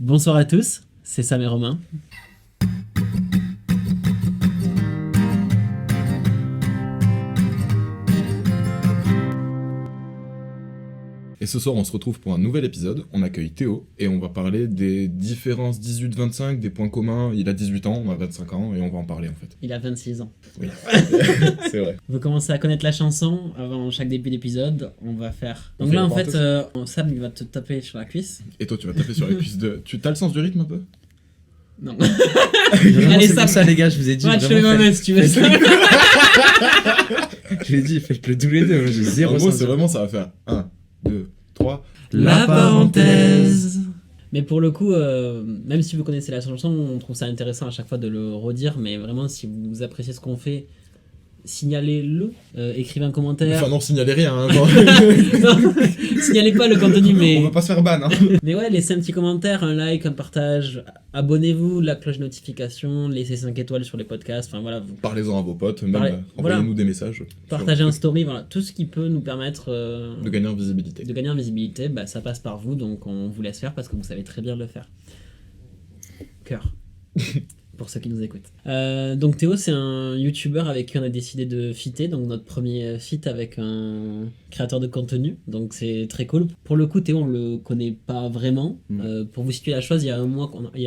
Bonsoir à tous, c'est Sam et Romain. Et ce soir, on se retrouve pour un nouvel épisode. On accueille Théo et on va parler des différences 18-25, des points communs. Il a 18 ans, on a 25 ans et on va en parler en fait. Il a 26 ans. Oui, c'est vrai. Vous commencez à connaître la chanson avant chaque début d'épisode. On va faire. Donc On fait là, en la fait, parenthèse. Sam il va te taper sur la cuisse. Et toi, tu vas taper sur les cuisses de. Tu as le sens du rythme un peu? Non. Vraiment, Allez, c'est Sam. pour ça les gars, je vous ai dit. Ouais, tu fais les vraiment, mains si tu veux. Je vous ai dit, faites-le tous les deux. Moi, j'ai En zéro gros, sens. c'est vraiment ça va faire 1, 2, 3. La parenthèse. Mais pour le coup, même si vous connaissez la chanson, on trouve ça intéressant à chaque fois de le redire. Mais vraiment, si vous appréciez ce qu'on fait, signalez-le. Écrivez un commentaire. Enfin, non, signalez rien. Hein, genre. Non, signalez pas le contenu, mais. On va pas se faire ban. Hein. Mais ouais, laissez un petit commentaire, un like, un partage, abonnez-vous, la cloche notification, laissez 5 étoiles sur les podcasts, enfin voilà, vous Parlez-en à vos potes, même Parlez- envoyez-nous voilà. des messages. partagez un story, voilà, tout ce qui peut nous permettre De gagner en visibilité. de gagner en visibilité, bah, ça passe par vous, donc on vous laisse faire parce que vous savez très bien le faire. Cœur. Pour ceux qui nous écoutent. Donc Théo, c'est un youtubeur avec qui on a décidé de fitter, donc notre premier feat avec un créateur de contenu, donc c'est très cool. Pour le coup, Théo, on le connaît pas vraiment. Pour vous situer la chose, il y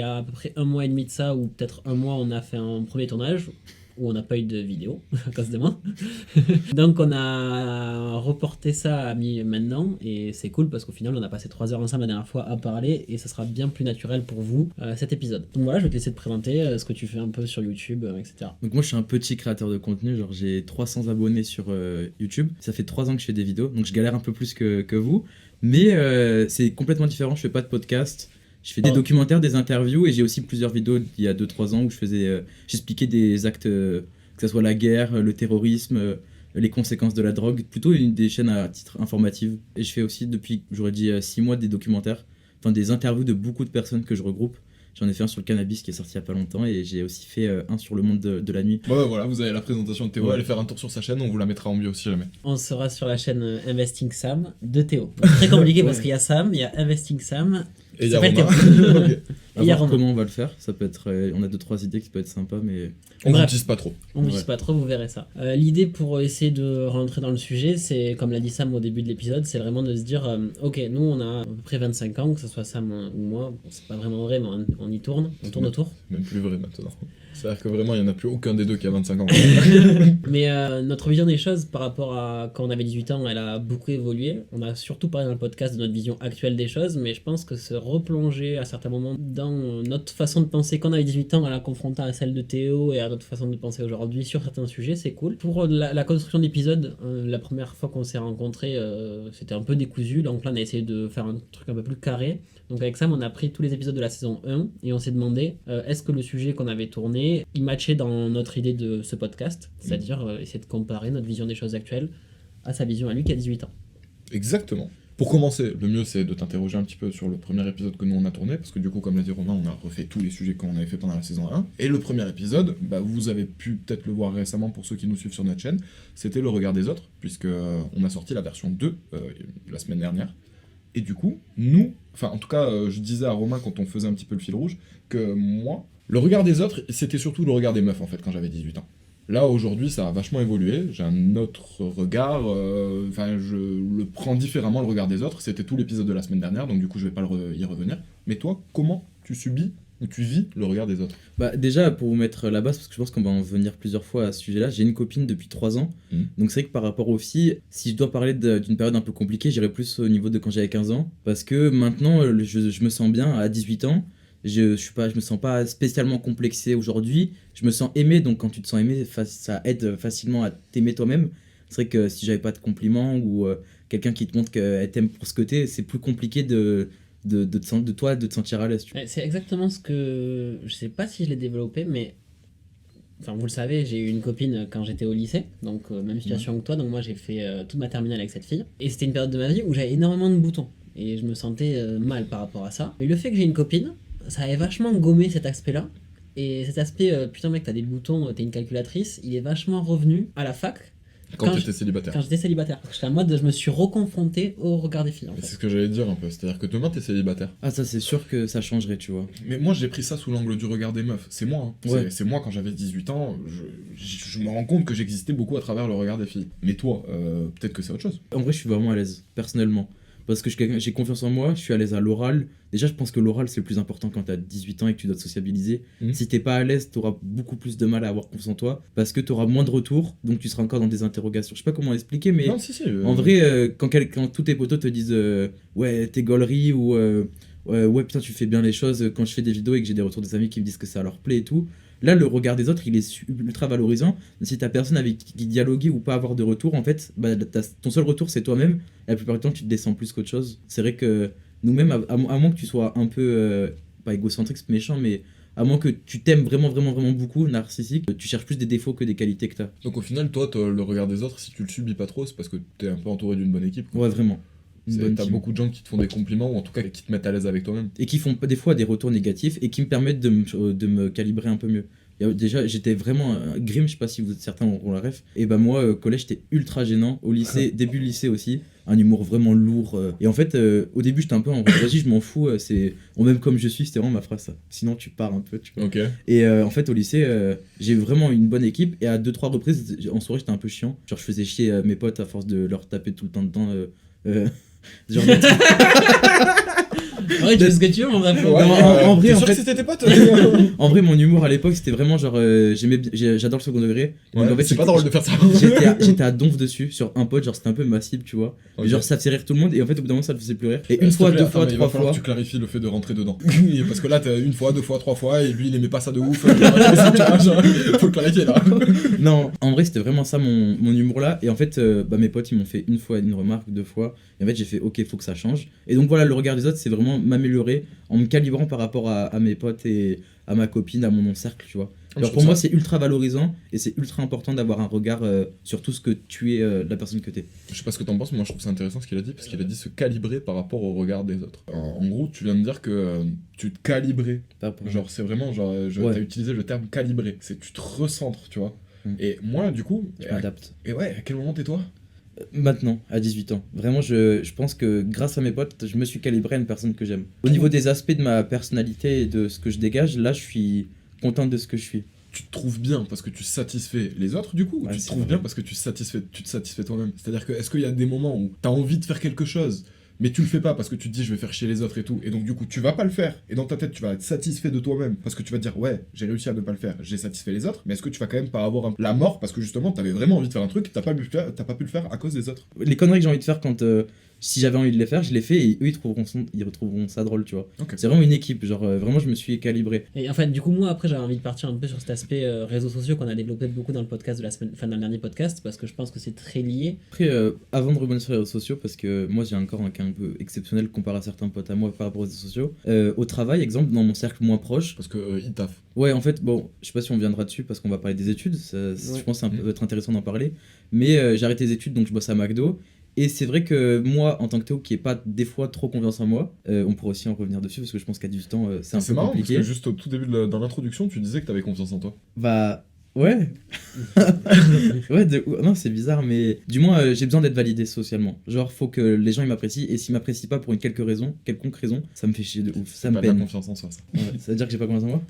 a à peu près un mois et demi de ça, ou peut-être un mois, on a fait un premier tournage où on n'a pas eu de vidéo à cause de moi. Donc on a reporté ça à mi-maintenant et c'est cool parce qu'au final on a passé 3 heures ensemble la dernière fois à parler et ça sera bien plus naturel pour vous cet épisode. Donc voilà, je vais te laisser te présenter ce que tu fais un peu sur YouTube, etc. Donc moi, je suis un petit créateur de contenu. Genre, j'ai 300 abonnés sur YouTube. Ça fait 3 ans que je fais des vidéos, donc je galère un peu plus que vous. Mais c'est complètement différent. Je fais pas de podcast. Je fais des documentaires, des interviews, et j'ai aussi plusieurs vidéos il y a 2-3 ans où j'expliquais des actes, que ce soit la guerre, le terrorisme, les conséquences de la drogue, plutôt des chaînes à titre informatif. Et je fais aussi depuis, j'aurais dit 6 mois, des documentaires, enfin des interviews de beaucoup de personnes que je regroupe. J'en ai fait un sur le cannabis qui est sorti il y a pas longtemps, et j'ai aussi fait un sur le monde de la nuit. Ouais, voilà, vous avez la présentation de Théo. Ouais. Allez faire un tour sur sa chaîne, on vous la mettra en bio si jamais. On sera sur la chaîne Investing Sam de Théo. Donc, très compliqué Ouais. parce qu'il y a Sam, il y a Investing Sam. Et il y a s'appelle Romain. Ok. À Il y a voir Romain. comment on va le faire. Ça peut être, on a 2-3 idées qui peuvent être sympas, mais On vous Bref. tease pas trop. On ne Ouais. vise pas trop, vous verrez ça. L'idée pour essayer de rentrer dans le sujet, c'est, comme l'a dit Sam au début de l'épisode, c'est vraiment de se dire, ok, nous on a à peu près 25 ans, que ce soit Sam ou moi, bon, c'est pas vraiment vrai, mais on y tourne, on tourne autour. Même plus vrai maintenant. C'est-à-dire que vraiment, il n'y en a plus aucun des deux qui a 25 ans. Mais notre vision des choses par rapport à quand on avait 18 ans, elle a beaucoup évolué. On a surtout parlé dans le podcast de notre vision actuelle des choses, mais je pense que se replonger à certains moments dans notre façon de penser quand on avait 18 ans, à la confrontant à celle de Théo et à notre façon de penser aujourd'hui sur certains sujets, c'est cool. Pour la construction de l'épisode, la première fois qu'on s'est rencontrés, c'était un peu décousu, donc là on a essayé de faire un truc un peu plus carré. Donc avec Sam, on a pris tous les épisodes de la saison 1 et on s'est demandé est-ce que le sujet qu'on avait tourné, il matchait dans notre idée de ce podcast, c'est-à-dire essayer de comparer notre vision des choses actuelles à sa vision à lui qui a 18 ans. Exactement. Pour commencer, le mieux c'est de t'interroger un petit peu sur le premier épisode que nous on a tourné, parce que du coup, comme l'a dit Romain, on a refait tous les sujets qu'on avait fait pendant la saison 1. Et le premier épisode, bah, vous avez pu peut-être le voir récemment pour ceux qui nous suivent sur notre chaîne, c'était le regard des autres, puisque on a sorti la version 2 la semaine dernière. Et du coup, nous, enfin en tout cas, je disais à Romain quand on faisait un petit peu le fil rouge, que moi, le regard des autres, c'était surtout le regard des meufs en fait quand j'avais 18 ans. Là aujourd'hui ça a vachement évolué, j'ai un autre regard, enfin je le prends différemment le regard des autres, c'était tout l'épisode de la semaine dernière donc du coup je vais pas y revenir. Mais toi, comment tu subis ou tu vis le regard des autres? bah, déjà, pour vous mettre la base, parce que je pense qu'on va en venir plusieurs fois à ce sujet-là, j'ai une copine depuis 3 ans. Donc c'est vrai que par rapport aux filles, si je dois parler d'une période un peu compliquée, j'irai plus au niveau de quand j'avais 15 ans. Parce que maintenant, je me sens bien à 18 ans. Je me sens pas spécialement complexé aujourd'hui. Je me sens aimé, donc quand tu te sens aimé, ça aide facilement à t'aimer toi-même. C'est vrai que si j'avais pas de compliments ou quelqu'un qui te montre qu'elle t'aime pour ce que t'es, c'est plus compliqué de te sentir à l'aise. Ouais, c'est exactement ce que... Je sais pas si je l'ai développé, mais... Enfin, vous le savez, j'ai eu une copine quand j'étais au lycée, donc même situation que toi, donc moi j'ai fait toute ma terminale avec cette fille. Et c'était une période de ma vie où j'avais énormément de boutons, et je me sentais mal par rapport à ça. Et le fait que j'ai une copine, ça avait vachement gommé cet aspect-là. Et cet aspect, putain mec, t'as des boutons, t'es une calculatrice, il est vachement revenu à la fac. Quand Quand t'étais célibataire. Quand j'étais célibataire. Parce que j'étais en mode, je me suis reconfronté au regard des filles, en Mais fait. c'est ce que j'allais te dire un peu, c'est-à-dire que demain t'es célibataire. Ah, ça, c'est sûr que ça changerait, tu vois. Mais moi j'ai pris ça sous l'angle du regard des meufs, c'est moi. Hein. Ouais. C'est moi quand j'avais 18 ans, je me rends compte que j'existais beaucoup à travers le regard des filles. Mais toi, peut-être que c'est autre chose. En vrai, je suis vraiment à l'aise, personnellement. Parce que j'ai confiance en moi, je suis à l'aise à l'oral. Déjà, je pense que l'oral, c'est le plus important quand t'as 18 ans et que tu dois te sociabiliser. Mhm. Si t'es pas à l'aise, t'auras beaucoup plus de mal à avoir confiance en toi. Parce que t'auras moins de retours, donc tu seras encore dans des interrogations. Je sais pas comment expliquer, mais Non, si. en vrai, quand tous tes potos te disent ouais, t'es gaulerie ou ouais, putain, tu fais bien les choses, quand je fais des vidéos et que j'ai des retours des amis qui me disent que ça leur plaît et tout. Là, le regard des autres, il est ultra valorisant. Si t'as personne avec qui dialoguer ou pas avoir de retour, en fait, bah, ton seul retour, c'est toi-même. La plupart du temps, tu te descends plus qu'autre chose. C'est vrai que nous-mêmes, à moins que tu sois un peu, pas égocentrique, c'est méchant, mais à moins que tu t'aimes vraiment, vraiment, vraiment beaucoup, narcissique, tu cherches plus des défauts que des qualités que t'as. Donc au final, toi, le regard des autres, si tu le subis pas trop, c'est parce que t'es un peu entouré d'une bonne équipe. Quoi. Ouais, vraiment. Une bonne T'as team. beaucoup de gens qui te font des compliments, ou en tout cas qui te mettent à l'aise avec toi-même. Et qui font des fois des retours négatifs et qui me permettent de me calibrer un peu mieux. Déjà, j'étais vraiment grim, je sais pas si certains auront la ref. Et bah moi, au collège, j'étais ultra gênant. Au lycée, début lycée aussi, un humour vraiment lourd. Et en fait, au début, j'étais un peu en vas-y, je m'en fous. On m'aime comme je suis, c'était vraiment ma phrase ça. Sinon, tu pars un peu, tu vois. Ok. Et en fait, au lycée, j'ai vraiment une bonne équipe. Et à 2-3 reprises, en soirée, j'étais un peu chiant. Genre, je faisais chier mes potes à force de leur taper tout le temps dedans. Genre, Ouais, tu fais ce que tu veux, mon bref. Ouais, en vrai, t'es en sûr fait- que c'était tes potes en vrai, mon humour à l'époque, c'était vraiment genre. J'adore le second degré. Donc, en fait, c'est pas drôle de faire ça. J'étais à donf dessus sur un pote, genre c'était un peu ma cible, tu vois. Ok. Et genre ça faisait rire tout le monde et en fait au bout d'un moment ça le faisait plus rire. Et une S'il te fois, plaît, deux attends, fois, mais il va trois falloir fois. que tu clarifies le fait de rentrer dedans. Parce que là, t'as une fois, deux fois, trois fois, et lui, il aimait pas ça de ouf. Faut clarifier là. Non, en vrai c'était vraiment ça mon humour là. Et en fait bah, mes potes ils m'ont fait une fois une remarque, 2 fois. Et en fait j'ai fait ok, faut que ça change. Et donc voilà, le regard des autres c'est vraiment m'améliorer en me calibrant par rapport à mes potes et à ma copine, à mon cercle, tu vois. Alors pour moi c'est ultra valorisant et c'est ultra important d'avoir un regard sur tout ce que tu es, la personne que t'es. Je sais pas ce que t'en penses, mais moi je trouve ça intéressant ce qu'il a dit, parce qu'il a dit se calibrer par rapport au regard des autres. En gros, tu viens de dire que tu te calibrais. Genre, c'est vraiment, genre, Ouais. t'as utilisé le terme calibrer. C'est tu te recentres, tu vois. Et moi, du coup, Je m'adapte. et ouais, à quel moment tais-toi Maintenant, à 18 ans. Vraiment, je pense que grâce à mes potes, je me suis calibré à une personne que j'aime. Au niveau des aspects de ma personnalité et de ce que je dégage, là, je suis content de ce que je suis. Tu te trouves bien parce que tu satisfais les autres, du coup, ou Ouais, tu te c'est trouves vrai. bien parce que tu te satisfais toi-même. C'est-à-dire que, est-ce qu'il y a des moments où t'as envie de faire quelque chose, mais tu le fais pas parce que tu te dis je vais faire chier les autres et tout, et donc du coup tu vas pas le faire, et dans ta tête tu vas être satisfait de toi-même parce que tu vas te dire ouais, j'ai réussi à ne pas le faire, j'ai satisfait les autres, mais est-ce que tu vas quand même pas avoir la mort parce que justement t'avais vraiment envie de faire un truc, t'as pas pu le faire à cause des autres. Les conneries que j'ai envie de faire quand. Si j'avais envie de les faire, je les fais et eux ils retrouveront ça drôle, tu vois. Ok. C'est vraiment une équipe, genre vraiment je me suis calibré. Et en fait, du coup, moi, après, j'avais envie de partir un peu sur cet aspect réseaux sociaux qu'on a développé beaucoup dans le podcast de la semaine, enfin, dans le dernier podcast, parce que je pense que c'est très lié. Après, avant de rebondir sur les réseaux sociaux, parce que moi j'ai encore un cas un peu exceptionnel comparé à certains potes à moi par rapport aux réseaux sociaux, au travail, exemple, dans mon cercle moins proche, Parce que il taffe. ouais, en fait, bon, je sais pas si on viendra dessus parce qu'on va parler des études, je pense que ça peut être intéressant d'en parler, mais j'ai arrêté les études donc je bosse à McDo. Et c'est vrai que moi, en tant que Théo, qui n'ai pas des fois trop confiance en moi, on pourrait aussi en revenir dessus parce que je pense qu'à 18 ans, c'est un peu marrant compliqué. parce que juste au tout début dans l'introduction, tu disais que t'avais confiance en toi. Bah, ouais. Ouais, non, c'est bizarre, mais du moins, j'ai besoin d'être validé socialement. Genre, faut que les gens ils m'apprécient, et s'ils m'apprécient pas pour une quelconque raison, ça me fait chier de ouf, ça me Pas de la peine. confiance en soi, ça. Ouais, ça veut dire que j'ai pas confiance en moi?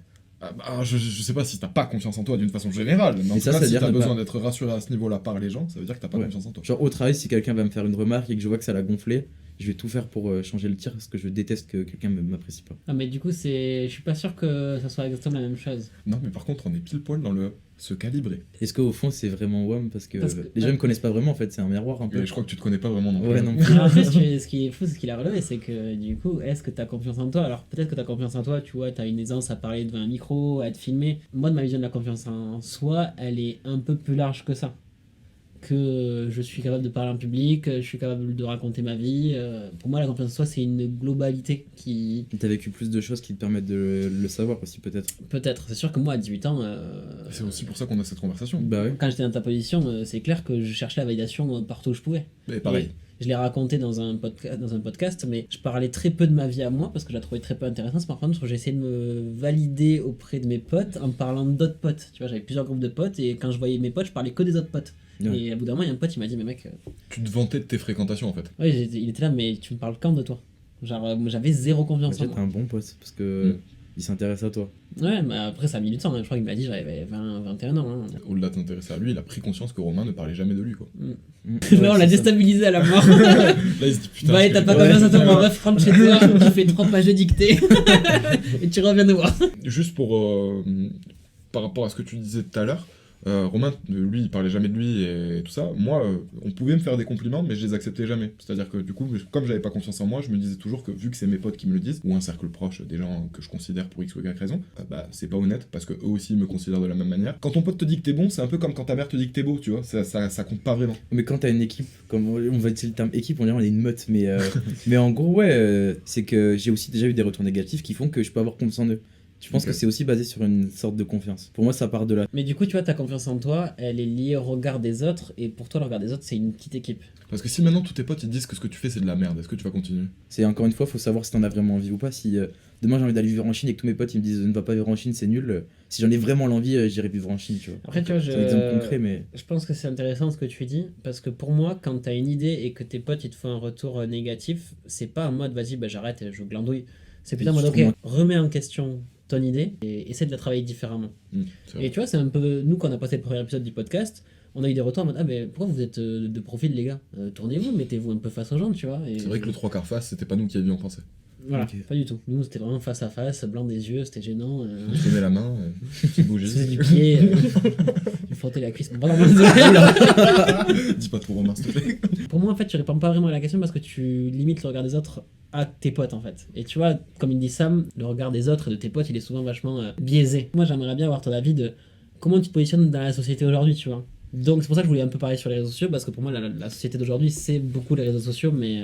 Ah bah, je sais pas si t'as pas confiance en toi d'une façon générale, mais en Et tout ça cas, veut si dire t'as ne besoin pas- d'être rassuré à ce niveau-là par les gens, ça veut dire que t'as pas Ouais. confiance en toi. Genre, au travail, si quelqu'un va me faire une remarque et que je vois que ça l'a gonflé, je vais tout faire pour changer le tir parce que je déteste que quelqu'un m'apprécie pas. Ah, mais du coup, je suis pas sûr que ça soit exactement la même chose. Non, mais par contre, on est pile poil dans le se calibrer. Est-ce qu'au fond, c'est vraiment WAM parce que Parce que- les gens me connaissent pas vraiment en fait, c'est un miroir un peu. Et je crois que tu te connais pas vraiment non plus. Ouais, non. Mais en fait, ce qui est fou, c'est ce qu'il a relevé, c'est que du coup, est-ce que tu as confiance en toi? Alors peut-être que tu as confiance en toi, tu vois, tu as une aisance à parler devant un micro, à te filmer. Moi, de ma vision de la confiance en soi, elle est un peu plus large que ça. Que je suis capable de parler en public, je suis capable de raconter ma vie. Pour moi, la confiance en soi, c'est une globalité qui... T'as vécu plus de choses qui te permettent de le savoir aussi peut-être. Peut-être, c'est sûr que moi, à 18 ans... C'est aussi pour ça qu'on a cette conversation. Bah ouais. Quand j'étais dans ta position, c'est clair que je cherchais la validation partout où je pouvais. Mais pareil. je l'ai raconté dans un podcast, mais je parlais très peu de ma vie à moi parce que je la trouvais très peu intéressante. Par contre, j'ai essayé de me valider auprès de mes potes en parlant d'autres potes. Tu vois, j'avais plusieurs groupes de potes et quand je voyais mes potes, je parlais que des autres potes. Ouais. Et à bout d'un moment, il y a un pote, il m'a dit, mais mec, Tu te vantais de tes fréquentations en fait. ouais, il était là, mais tu me parles quand de toi? Genre, j'avais zéro confiance en Déjà, t'es moi. un bon pote parce que il s'intéresse à toi. Ouais, mais après, ça a mis du temps. Hein. Je crois qu'il m'a dit, j'avais 21 ans. Hein. Au-delà de t'intéresser à lui, il a pris conscience que Romain ne parlait jamais de lui quoi. Là, on l'a déstabilisé à la mort. Là il se dit putain. Bah, ce t'as que- pas confiance en toi, mon ref, rentre chez toi, tu fais 3 pages de dictée. Et tu reviens nous voir. Juste pour par rapport à ce que tu disais tout à l'heure, Romain, lui, il parlait jamais de lui et tout ça. Moi, on pouvait me faire des compliments, mais je les acceptais jamais. C'est-à-dire que du coup, comme j'avais pas confiance en moi, je me disais toujours que vu que c'est mes potes qui me le disent, ou un cercle proche, des gens que je considère pour X ou Y raison, bah c'est pas honnête parce que eux aussi me considèrent de la même manière. Quand ton pote te dit que t'es bon, c'est un peu comme quand ta mère te dit que t'es beau, tu vois. Ça compte pas vraiment. Mais quand t'as une équipe, comme on va utiliser le terme équipe, on dirait on est une meute, mais, mais en gros, c'est que j'ai aussi déjà eu des retours négatifs qui font que je peux avoir confiance en eux. Je pense Ok. que c'est aussi basé sur une sorte de confiance. Pour moi, ça part de là. Mais du coup, tu vois, ta confiance en toi, elle est liée au regard des autres. Et pour toi, le regard des autres, c'est une petite équipe. Parce que si maintenant tous tes potes ils disent que ce que tu fais c'est de la merde, est-ce que tu vas continuer? C'est encore une fois, faut savoir si t'en as vraiment envie ou pas. Si demain j'ai envie d'aller vivre en Chine et que tous mes potes ils me disent ne va pas vivre en Chine, c'est nul. Si j'en ai vraiment l'envie, j'irai vivre en Chine, tu vois. Après, tu vois, C'est un exemple concret, mais je pense que c'est intéressant ce que tu dis. Parce que pour moi, quand t'as une idée et que tes potes ils te font un retour négatif, c'est pas en mode vas-y, bah, j'arrête, je glandouille. C'est plutôt en mode ok, Justement. remets en question ton idée et essaie de la travailler différemment. C'est vrai. Et tu vois, c'est un peu nous quand on a passé le premier épisode du podcast, on a eu des retours en mode ah mais pourquoi vous êtes de profil les gars, tournez-vous, mettez-vous un peu face aux gens, tu vois. Et C'est vrai que le 3/4 face, c'était pas nous qui avions pensé. voilà, Ok. pas du tout. Nous c'était vraiment face à face, blanc des yeux, c'était gênant. On se tenait la main, tu bougeais. Je faisais du pied, je frottais la cuisse. Bon, non, désolé. Dis pas trop Romain s'il te plaît. Pour moi en fait tu réponds pas vraiment à la question parce que tu limites le regard des autres à tes potes en fait. Et tu vois, comme il dit Sam, le regard des autres et de tes potes il est souvent vachement biaisé. Moi j'aimerais bien avoir ton avis de comment tu te positionnes dans la société aujourd'hui, tu vois. Donc c'est pour ça que je voulais un peu parler sur les réseaux sociaux parce que pour moi la société d'aujourd'hui c'est beaucoup les réseaux sociaux, mais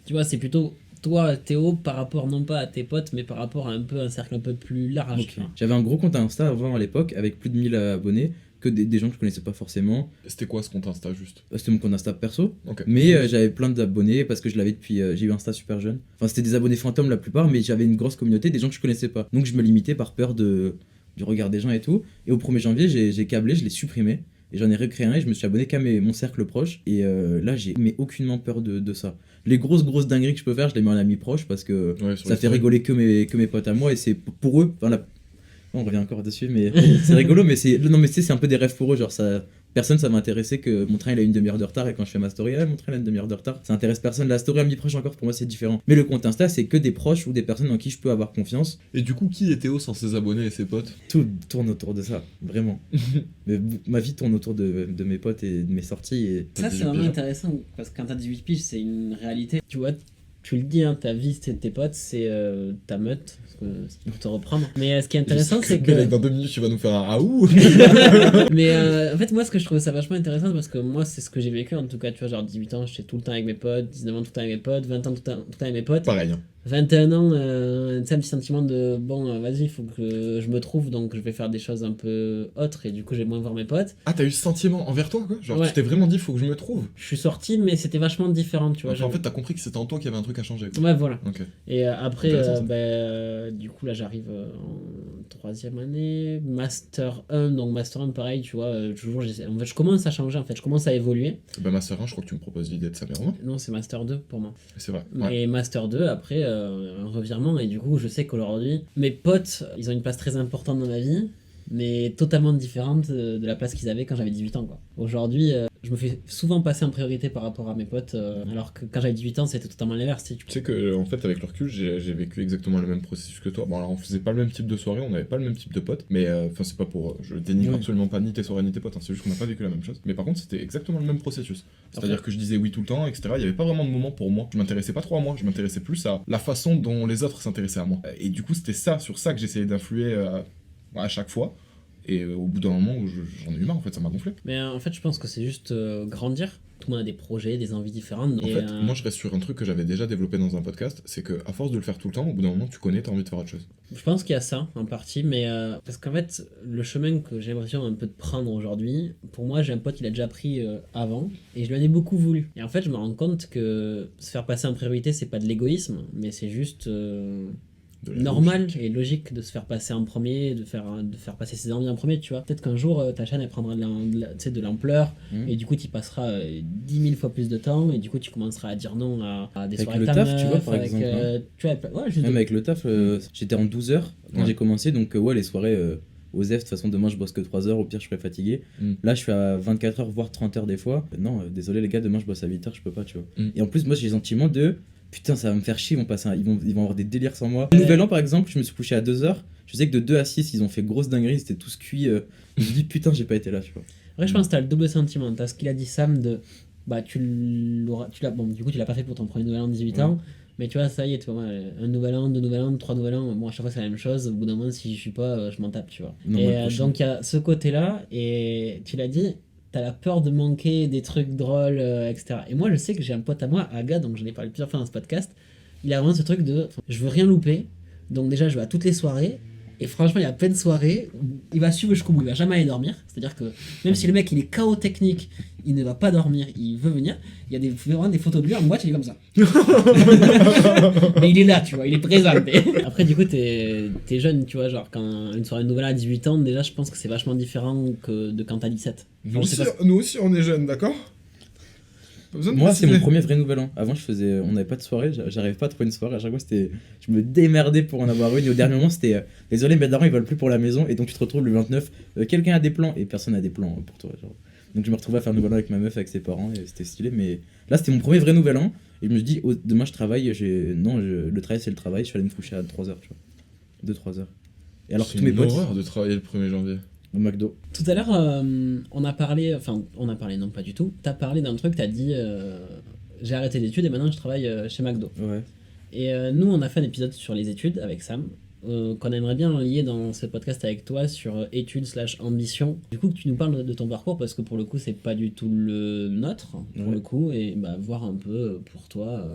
tu vois c'est plutôt toi Théo par rapport non pas à tes potes mais par rapport à un peu un cercle un peu plus large. ok. tu vois. J'avais un gros compte Insta avant à l'époque avec plus de 1000 abonnés, que des gens que je connaissais pas forcément. C'était quoi ce compte Insta juste? C'était mon compte Insta perso. Ok. Mais j'avais plein d'abonnés parce que je l'avais depuis. J'ai eu Insta super jeune. Enfin, c'était des abonnés fantômes la plupart, mais j'avais une grosse communauté, des gens que je connaissais pas. Donc je me limitais par peur du regard des gens et tout. Et au 1er janvier, j'ai câblé, je l'ai supprimé. Et j'en ai recréé un et je me suis abonné qu'à mon cercle proche. Et là, j'ai mais aucunement peur de ça. Les grosses dingueries que je peux faire, je les mets en ami proche parce que Ouais, sur ça les fait stories. rigoler que mes potes à moi et c'est pour eux. Enfin, on revient encore dessus, mais c'est rigolo, mais non, mais tu sais, c'est un peu des rêves pour eux. Genre, personne, ça m'intéressait que mon train il a une demi-heure de retard et quand je fais ma story, mon train il a une demi-heure de retard. Ça intéresse personne. La story ami proche, encore pour moi, c'est différent. Mais le compte Insta, c'est que des proches ou des personnes en qui je peux avoir confiance. Et du coup, qui est Théo sans ses abonnés et ses potes? Tout tourne autour de ça, vraiment. Mais ma vie tourne autour de mes potes et de mes sorties. Et... Ça, c'est vraiment intéressant parce que quand t'as 18 piges, c'est une réalité. Tu vois, tu le dis, hein, ta vie, c'est tes potes, c'est ta meute, parce que c'est pour te reprendre. Mais ce qui est intéressant, c'est que. Dans 2 minutes, tu vas nous faire un raoult. Mais en fait, moi, ce que je trouve ça vachement intéressant, parce que moi, c'est ce que j'ai vécu, en tout cas, tu vois, genre 18 ans, j'étais tout le temps avec mes potes, 19 ans, tout le temps avec mes potes, 20 ans, tout le temps avec mes potes. Pareil. Hein. 21 ans, tu sais, un petit sentiment de bon, vas-y, il faut que je me trouve, donc je vais faire des choses un peu autres, et du coup, j'ai moins voir mes potes. Ah, t'as eu ce sentiment envers toi, quoi? Genre, Ouais. tu t'es vraiment dit, faut que je me trouve. Je suis sorti, mais c'était vachement différent, tu vois. Enfin, en j'avais- fait, t'as compris que c'était en toi qu'il y avait un truc à changer. Quoi. Ouais, voilà. Ok. Et après, Intéressant, ça. du coup, là, j'arrive en 3e année, Master 1, donc Master 1, pareil, tu vois, toujours, en fait, je commence à changer, en fait, je commence à évoluer. Bah, Master 1, je crois que tu me proposes l'idée de ça, mais Romain. Non, c'est Master 2 pour moi. C'est vrai. Ouais. Et Master 2, après, un revirement, et du coup, je sais qu'aujourd'hui, mes potes, ils ont une place très importante dans ma vie, mais totalement différente de la place qu'ils avaient quand j'avais 18 ans, quoi. Aujourd'hui, je me fais souvent passer en priorité par rapport à mes potes, alors que quand j'avais 18 ans, c'était totalement l'inverse. Tu Tu sais que, en fait, avec le recul, j'ai vécu exactement le même processus que toi. Bon, alors, on faisait pas le même type de soirée, on n'avait pas le même type de potes, mais enfin, c'est pas pour. Je dénigre Ouais. absolument pas ni tes soirées ni tes potes, hein, c'est juste qu'on n'a pas vécu la même chose. Mais par contre, c'était exactement le même processus. C'est-à-dire que je disais oui tout le temps, etc. Il y avait pas vraiment de moment pour moi. Je m'intéressais pas trop à moi, je m'intéressais plus à la façon dont les autres s'intéressaient à moi. Et du coup, c'était sur ça que j'essayais d'influer à chaque fois. Et au bout d'un moment, j'en ai eu marre, en fait, ça m'a gonflé. Mais en fait, je pense que c'est juste grandir. tout le monde a des projets, des envies différentes. En fait, moi je reste sur un truc que j'avais déjà développé dans un podcast, c'est que à force de le faire tout le temps, au bout d'un moment tu connais, t'as envie de faire autre chose. Je pense qu'il y a ça en partie, mais parce qu'en fait, le chemin que j'ai l'impression un peu de prendre aujourd'hui, pour moi, j'ai un pote qui l'a déjà pris avant, et je lui en ai beaucoup voulu. Et en fait, je me rends compte que se faire passer en priorité, c'est pas de l'égoïsme, mais c'est juste normal et logique de se faire passer en premier, de faire passer ses envies en premier, tu vois. Peut-être qu'un jour, ta chaîne, elle prendra de l'ampleur, et du coup, tu y passeras 10 000 fois plus de temps, et du coup, tu commenceras à dire non à des Avec soirées le avec ta taf, meuf, tu vois, par avec, exemple, tu vois, juste Même avec le taf, j'étais en 12 heures quand j'ai commencé, donc ouais, les soirées aux F, de toute façon, demain je bosse que 3 heures, au pire je serai fatigué. Là, je suis à 24 heures, voire 30 heures des fois. Non, désolé les gars, demain je bosse à 8 heures, je peux pas, tu vois. Et en plus, moi j'ai le sentiment de putain, ça va me faire chier, ils vont avoir des délires sans moi. Le nouvel an, par exemple, je me suis couché à 2 heures. Je sais que de 2 à 6, ils ont fait grosse dinguerie, c'était tous cuits. Je me dis putain, j'ai pas été là, tu vois. Après, je pense que t'as le double sentiment. T'as ce qu'il a dit Sam de. Bah, tu l'as. Bon, du coup, tu l'as pas fait pour ton premier nouvel an de 18 ans. Mais tu vois, ça y est, tu vois, un nouvel an, 2 nouvel an, 3 nouvel an. Bon, à chaque fois, c'est la même chose. Au bout d'un moment, si je suis pas, je m'en tape, tu vois. Non, et donc, il y a ce côté-là. Et tu l'as dit, t'as la peur de manquer des trucs drôles, etc. Et moi, je sais que j'ai un pote à moi, Aga, donc j'en ai parlé plusieurs fois dans ce podcast. Il a vraiment ce truc de. Je veux rien louper. Donc, déjà, je vais à toutes les soirées. Et franchement, il y a plein de soirées où il va suivre jusqu'au bout, il va jamais aller dormir. C'est-à-dire que même si le mec il est KO technique, il ne va pas dormir, il veut venir. Il y a vraiment des photos de lui en boîte, il est comme ça. Mais il est là, tu vois, il est présent. Après, du coup, t'es jeune, tu vois, genre quand une soirée de nouvel an à 18 ans, déjà, je pense que c'est vachement différent que de quand t'as 17. Nous aussi, on est jeunes, d'accord? Moi, c'est mon premier vrai nouvel an. Avant, on n'avait pas de soirée, j'arrivais pas à trouver une soirée. À chaque fois, je me démerdais pour en avoir une. Et au dernier moment, c'était désolé, mes darons ils veulent plus pour la maison. Et donc, tu te retrouves le 29, quelqu'un a des plans et personne n'a des plans pour toi. Genre. Donc, je me retrouvais à faire un nouvel an avec ma meuf, avec ses parents, et c'était stylé. Mais là, c'était mon premier vrai nouvel an. Et je me dis, demain, je travaille. Le travail, c'est le travail. Je suis allé me coucher à 3h, tu vois. 2-3 heures. Et alors, tous mes potes. C'est une horreur de travailler le 1er janvier. Au McDo. Tout à l'heure, on a parlé, non pas du tout, t'as parlé d'un truc, t'as dit j'ai arrêté les études et maintenant je travaille chez McDo. Ouais. Et nous, on a fait un épisode sur les études avec Sam, qu'on aimerait bien lier dans ce podcast avec toi sur études/ambition. Du coup, que tu nous parles de ton parcours parce que pour le coup, c'est pas du tout le nôtre, pour le coup, et bah, voir un peu pour toi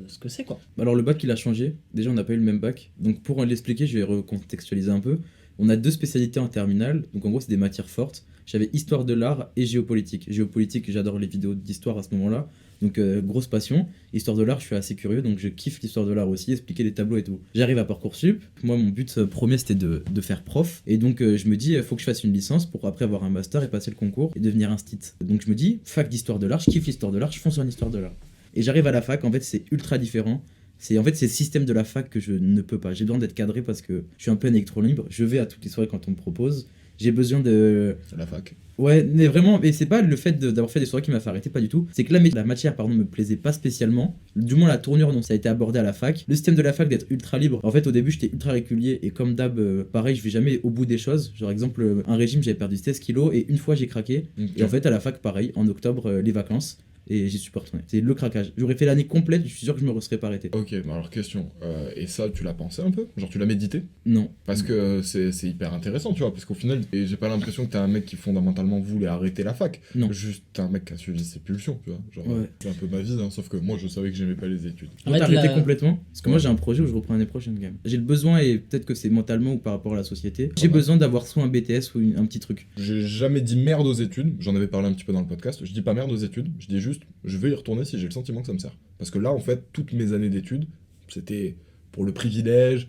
ce que c'est quoi. Alors, le bac il a changé. Déjà, on n'a pas eu le même bac. Donc, pour l'expliquer, je vais recontextualiser un peu. On a 2 spécialités en terminale, donc en gros c'est des matières fortes. J'avais histoire de l'art et géopolitique. Géopolitique, j'adore les vidéos d'histoire à ce moment-là, donc grosse passion. Histoire de l'art, je suis assez curieux, donc je kiffe l'histoire de l'art aussi, expliquer les tableaux et tout. J'arrive à Parcoursup, moi mon but premier c'était de faire prof, et donc je me dis, il faut que je fasse une licence pour après avoir un master et passer le concours et devenir instit. Donc je me dis, fac d'histoire de l'art, je kiffe l'histoire de l'art, je fonce en histoire de l'art. Et j'arrive à la fac, en fait c'est ultra différent. C'est le système de la fac que je ne peux pas. J'ai besoin d'être cadré parce que je suis un peu un électron libre. Je vais à toutes les soirées quand on me propose. J'ai besoin de... La fac. Ouais, mais vraiment, mais c'est pas le fait d'avoir fait des soirées qui m'a fait arrêter, pas du tout. C'est que la matière, me plaisait pas spécialement. Du moins, la tournure dont ça a été abordé à la fac. Le système de la fac d'être ultra libre. En fait, au début, j'étais ultra régulier et comme d'hab, pareil, je vais jamais au bout des choses. Genre, exemple, un régime, j'avais perdu 16 kilos et une fois, j'ai craqué. Okay. Et en fait, à la fac, pareil, en octobre, les vacances. Et j'y suis pas retourné. C'est le craquage. J'aurais fait l'année complète, je suis sûr que je me serais pas arrêté. Ok, bah alors question. Et ça, tu l'as pensé un peu? Genre, tu l'as médité? Non. Parce que c'est hyper intéressant, tu vois. Parce qu'au final, j'ai pas l'impression que t'es un mec qui fondamentalement voulait arrêter la fac. Non. Juste, t'es un mec qui a suivi ses pulsions, tu vois. Genre, c'est un peu ma vie, hein, sauf que moi, je savais que j'aimais pas les études. En fait, t'as arrêté complètement? Parce que moi, j'ai un projet où je reprends l'année prochaine, quand même. J'ai le besoin, et peut-être que c'est mentalement ou par rapport à la société, j'ai besoin d'avoir soit un BTS ou un petit truc. J'ai jamais dit merde aux études. J'en avais parlé un petit peu dans le podcast. Je dis pas merde aux études. Je dis juste, je vais y retourner si j'ai le sentiment que ça me sert. Parce que là, en fait, toutes mes années d'études, c'était pour le privilège,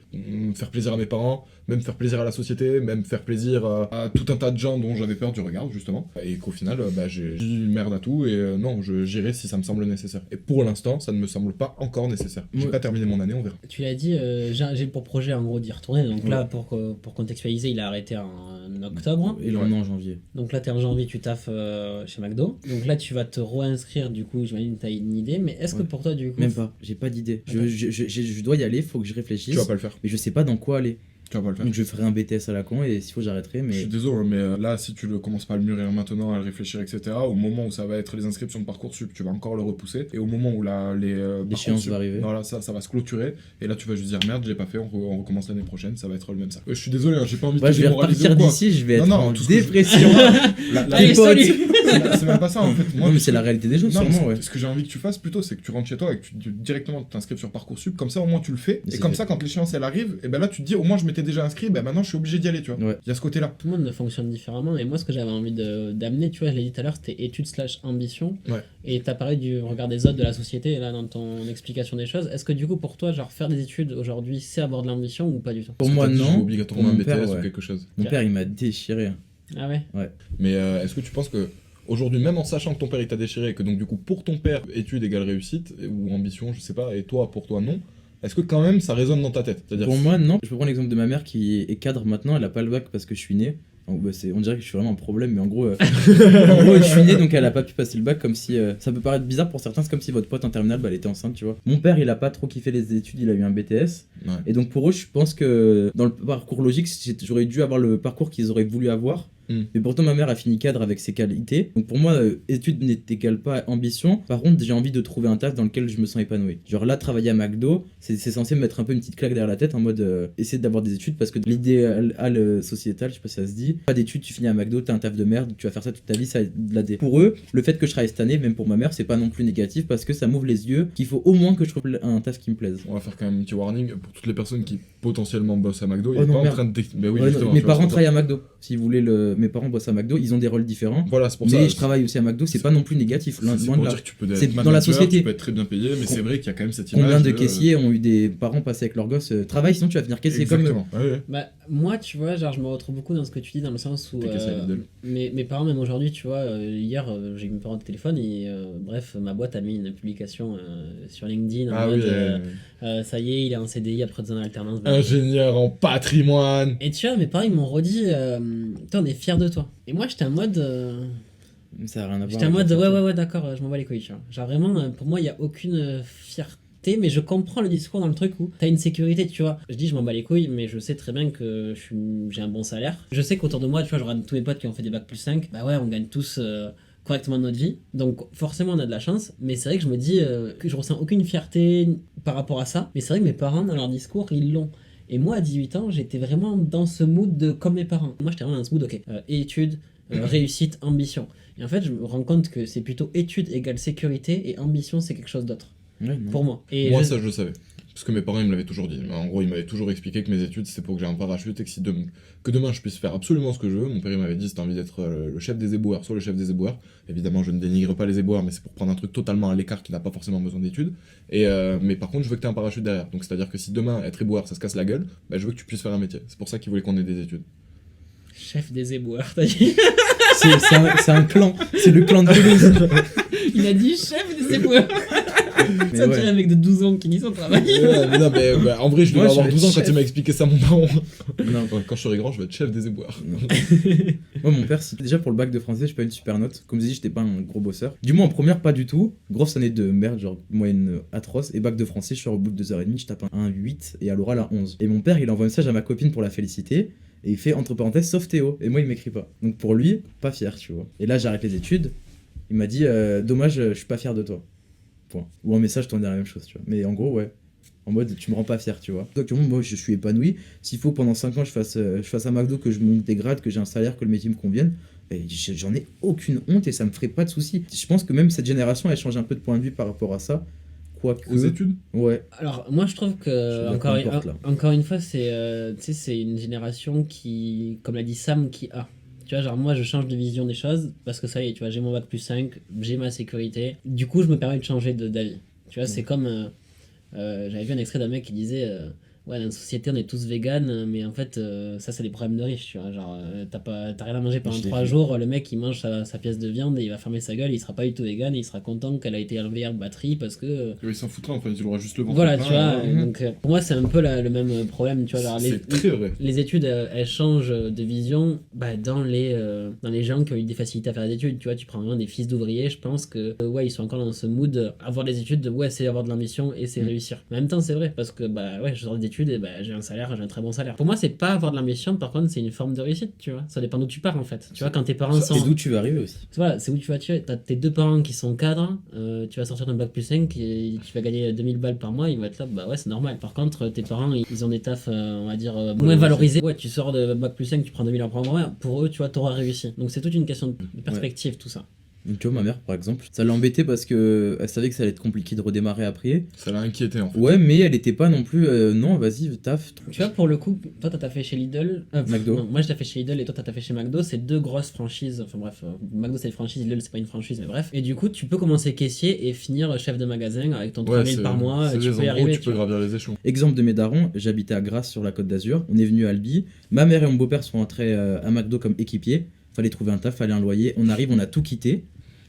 faire plaisir à mes parents, même faire plaisir à la société, même faire plaisir à tout un tas de gens dont j'avais peur du regard, justement. Et qu'au final, j'ai dit merde à tout, et non, j'irai si ça me semble nécessaire. Et pour l'instant, ça ne me semble pas encore nécessaire. J'ai pas terminé mon année, on verra. Tu l'as dit, j'ai pour projet en gros d'y retourner, donc là, pour contextualiser, il a arrêté en octobre. Et là, on est en janvier. Donc là, t'es en janvier, tu taffes chez McDo. Donc là, tu vas te réinscrire, du coup, j'imagine que t'as une idée, mais est-ce que pour toi, du coup... Même pas, j'ai pas d'idée. Je dois y aller, faut que je réfléchisse. Tu vas pas le faire. Mais je sais pas dans quoi aller. Tu vas pas le faire. Donc je ferai un BTS à la con et s'il faut j'arrêterai. Mais... Je suis désolé, mais là, si tu ne commences pas à le mûrir maintenant, à le réfléchir, etc., au moment où ça va être les inscriptions de Parcoursup, tu vas encore le repousser. Et au moment où l'échéance va arriver. Voilà, ça va se clôturer. Et là, tu vas juste dire merde, j'ai pas fait, on recommence l'année prochaine, ça va être le même ça. Je suis désolé, j'ai pas envie de je vais repartir d'ici, je vais être en tout dépression. Allez, salut. C'est même pas ça en fait. Moi, Non, mais c'est la réalité des choses, non, mais sûrement, ouais. ce que j'ai envie que tu fasses plutôt, c'est que tu rentres chez toi et que directement t'inscrives sur Parcoursup, comme ça au moins tu le fais. Mais Et c'est comme fait. ça, quand l'échéance elle arrive, et ben là tu te dis au moins je m'étais déjà inscrit, ben maintenant je suis obligé d'y aller, tu vois. Ouais. Il y a ce côté-là. Tout le monde fonctionne différemment. Et moi, ce que j'avais envie d'amener, tu vois, je l'ai dit tout à l'heure, c'était études/ambition. Ouais. Et t'as parlé du regard des autres de la société, là, dans ton explication des choses. Est-ce que du coup, pour toi, genre, faire des études aujourd'hui, c'est avoir de l'ambition ou pas du tout? Pour Parce que moi, t'as dit, je veux non. obligatoirement Pour un mon BTS père, ou ouais. quelque chose. Mon père, il m'a déchiré. Ah ouais? Mais est-ce que tu penses que aujourd'hui, même en sachant que ton père il t'a déchiré, et que donc du coup pour ton père, études égale réussite, ou ambition, je sais pas, et toi, pour toi non, est-ce que quand même ça résonne dans ta tête? C'est-à-dire Pour moi, non. Je peux prendre l'exemple de ma mère qui est cadre maintenant, elle a pas le bac parce que je suis né. Donc, bah, on dirait que je suis vraiment un problème, mais en gros, je suis né donc elle a pas pu passer le bac, comme si. Ça peut paraître bizarre pour certains, c'est comme si votre pote en terminale, bah, elle était enceinte, tu vois. Mon père, il a pas trop kiffé les études, il a eu un BTS. Ouais. Et donc pour eux, je pense que dans le parcours logique, j'aurais dû avoir le parcours qu'ils auraient voulu avoir. Mais pourtant, ma mère a fini cadre avec ses qualités. Donc pour moi, études n'égale pas ambition. Par contre, j'ai envie de trouver un taf dans lequel je me sens épanoui. Genre là, travailler à McDo, c'est censé me mettre un peu une petite claque derrière la tête en mode essayer d'avoir des études parce que l'idéal sociétal, je sais pas si ça se dit, pas d'études, tu finis à McDo, t'as un taf de merde, tu vas faire ça toute ta vie, ça a de la dé. Pour eux, le fait que je travaille cette année, même pour ma mère, c'est pas non plus négatif parce que ça m'ouvre les yeux qu'il faut au moins que je trouve un taf qui me plaise. On va faire quand même un petit warning pour toutes les personnes qui potentiellement bossent à McDo. Oh Il est non, pas en merde. train de. Mais oui, Ouais, justement, mes tu vois, parents c'est travaillent à McDo. Si vous voulez, mes parents bossent à McDo, ils ont des rôles différents. Voilà, c'est pour Mais ça. je travaille aussi à McDo, c'est pas non plus négatif. C'est Loin pour de là. dire que tu peux C'est être dans la manager, société. tu peux être très bien payé, mais c'est vrai qu'il y a quand même cette image. Combien de caissiers ont eu des parents passer avec leurs gosses travaille, sinon tu vas venir caissier comme eux. Exactement. Ouais, ouais. Bah, moi, tu vois, genre, je me retrouve beaucoup dans ce que tu dis, dans le sens où T'es cassé à Lidl. mes parents, même aujourd'hui, tu vois, hier, j'ai eu mes parents au téléphone et bref, ma boîte a mis une publication sur LinkedIn en Ah mode oui. ça y est, il est en CDI après 2 ans d'alternance. Ingénieur en patrimoine. Et tu vois, mes parents, ils m'ont redit, toi, on est fiers de toi. Et moi, j'étais en mode. Ça a rien à voir. J'étais en avec mode, la ouais, fierté. ouais, d'accord, je m'en bats les couilles, tu vois. Genre vraiment, pour moi, il n'y a aucune fierté, mais je comprends le discours dans le truc où t'as une sécurité, tu vois. Je dis, je m'en bats les couilles, mais je sais très bien que j'ai un bon salaire. Je sais qu'autour de moi, tu vois, je regarde tous mes potes qui ont fait des bacs plus 5, bah ouais, on gagne tous correctement notre vie. Donc forcément, on a de la chance, mais c'est vrai que je me dis que je ressens aucune fierté par rapport à ça. Mais c'est vrai que mes parents, dans leur discours, ils l'ont. Et moi, à 18 ans, j'étais vraiment dans ce mood de comme mes parents. Moi, j'étais vraiment dans ce mood, ok, études, réussite, ambition. Et en fait, je me rends compte que c'est plutôt études égale sécurité et ambition, c'est quelque chose d'autre. Ouais, non. Pour moi. Et Moi, je- ça, je le savais. Parce que mes parents, ils me l'avaient toujours dit. En gros, ils m'avaient toujours expliqué que mes études, c'était pour que j'ai un parachute et que, que demain, je puisse faire absolument ce que je veux. Mon père, il m'avait dit, si t'as envie d'être le chef des éboueurs, soit le chef des éboueurs. Évidemment, je ne dénigre pas les éboueurs, mais c'est pour prendre un truc totalement à l'écart qui n'a pas forcément besoin d'études. Mais par contre, je veux que t'aies un parachute derrière. Donc, c'est-à-dire que si demain, être éboueur, ça se casse la gueule, bah, je veux que tu puisses faire un métier. C'est pour ça qu'ils voulaient qu'on ait des études. Chef des éboueurs, t'as dit. C'est un clan. C'est le clan de Toulouse. Il a dit chef des éboueurs. Mais Ça ouais. dirait un mec de 12 ans qui dit son travail. Mais non, mais en vrai, je devais Moi, je avoir vais 12 ans être quand chef. il m'a expliqué ça, mon daron. Non. Ouais, quand je serai grand, je vais être chef des éboueurs. Moi, mon père, déjà pour le bac de français, j'ai pas une super note. Comme je dis, j'étais pas un gros bosseur. Du moins, en première, pas du tout. Grosse année de merde, genre moyenne atroce. Et bac de français, je sors au bout de 2h30, je tape un 8 et à l'oral un 11. Et mon père, il envoie un message à ma copine pour la féliciter. Et il fait entre parenthèses, sauf Théo. Et moi, il m'écrit pas. Donc pour lui, pas fier, tu vois. Et là, j'arrête les études. Il m'a dit, dommage, je suis pas fier de toi. Point. Ou un message, t'en dis la même chose, tu vois. Mais en gros, ouais. En mode, tu me rends pas fier, tu vois. Actuellement, moi, je suis épanoui. S'il faut pendant 5 ans, je fasse un McDo, que je monte des grades, que j'ai un salaire, que le métier me convienne, et j'en ai aucune honte et ça me ferait pas de soucis. Je pense que même cette génération, elle change un peu de point de vue par rapport à ça. Quoique. Aux études Ouais. Alors, moi, je trouve Je que, suis encore, d'accord, là. encore une fois, c'est une génération qui, comme l'a dit Sam, qui a. Tu vois, genre, moi, je change de vision des choses parce que ça y est, tu vois, j'ai mon bac plus 5, j'ai ma sécurité. Du coup, je me permets de changer d'avis. Tu vois, c'est comme. J'avais vu un extrait d'un mec qui disait ouais, dans la société, on est tous véganes, mais en fait, ça, c'est des problèmes de riches, tu vois. Genre, t'as rien à manger pendant Je l'ai 3 vu. jours, le mec, il mange sa pièce de viande et il va fermer sa gueule, il sera pas du tout vegan et il sera content qu'elle a été enlevée en batterie parce que. Il s'en foutra, en fait, il aura juste le ventre Voilà, plein, tu vois. hein. Donc, pour moi, c'est un peu le même problème, tu vois. Genre, C'est très vrai. les études, elles changent de vision dans les gens qui ont eu des facilités à faire des études. Tu vois, tu prends vraiment des fils d'ouvriers, je pense que, ouais, ils sont encore dans ce mood, avoir des études, ouais, c'est avoir de l'ambition et c'est réussir. Mais en même temps, c'est vrai, parce que, bah, ouais, je sors des études études et bah, j'ai un salaire, j'ai un très bon salaire. Pour moi, c'est pas avoir de l'ambition, par contre, c'est une forme de réussite, tu vois. Ça dépend d'où tu pars en fait. Tu vois, quand tes parents C'est sont. d'où tu vas arriver aussi. Voilà, c'est où tu vas tuer. T'as tes deux parents qui sont cadres, tu vas sortir d'un bac plus 5 et tu vas gagner 2000 balles par mois, ils vont être là, bah ouais, c'est normal. Par contre, tes parents, ils ont des tafs, on va dire, moins valorisés. Ouais, tu sors de bac plus 5, tu prends 2000 euros par mois, pour eux, tu vois, t'auras réussi. Donc c'est toute une question de perspective, tout ça. Donc tu vois, ma mère par exemple, ça l'embêtait parce que elle savait que ça allait être compliqué de redémarrer après. Ça l'a inquiété en fait. Ouais, mais elle était pas non plus, non, vas-y, taf. Tu vois, pour le coup, toi, t'as taffé chez Lidl. McDo. Non, moi, je taffé chez Lidl et toi, t'as taffé chez McDo. C'est deux grosses franchises. Enfin bref, McDo, c'est une franchise, Lidl, c'est pas une franchise, mais bref. Et du coup, tu peux commencer caissier et finir chef de magasin avec ton 3000 par mois. c'est Tu des peux y endroits où arriver. tu peux gravir les échelons. Exemple de mes darons, j'habitais à Grasse sur la Côte d'Azur, on est venu à Albi, ma mère et mon beau-père sont rentrés à McDo comme équipiers, fallait trouver un taf, fallait un loyer, on arrive, on a tout quitté,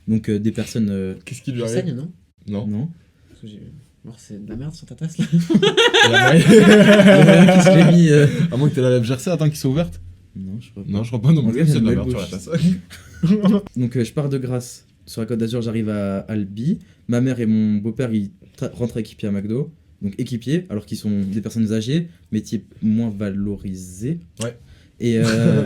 donc des personnes... Qu'est-ce qui lui Tu arrive? saignes, non Non. Non. Parce que j'ai. Alors, c'est de la merde sur ta tasse là. Il y en a un qui se l'est mis... À moins que t'aies la lèvre gercée, attends, qu'ils soient ouvertes. Non, je crois pas. Non, je crois pas non En plus, tout cas, c'est de la une merde belle sur la tasse. Donc je pars de Grasse sur la Côte d'Azur, j'arrive à Albi, ma mère et mon beau-père ils rentrent équipiers à McDo, donc équipiers alors qu'ils sont des personnes âgées, métiers moins valorisés. Ouais. Et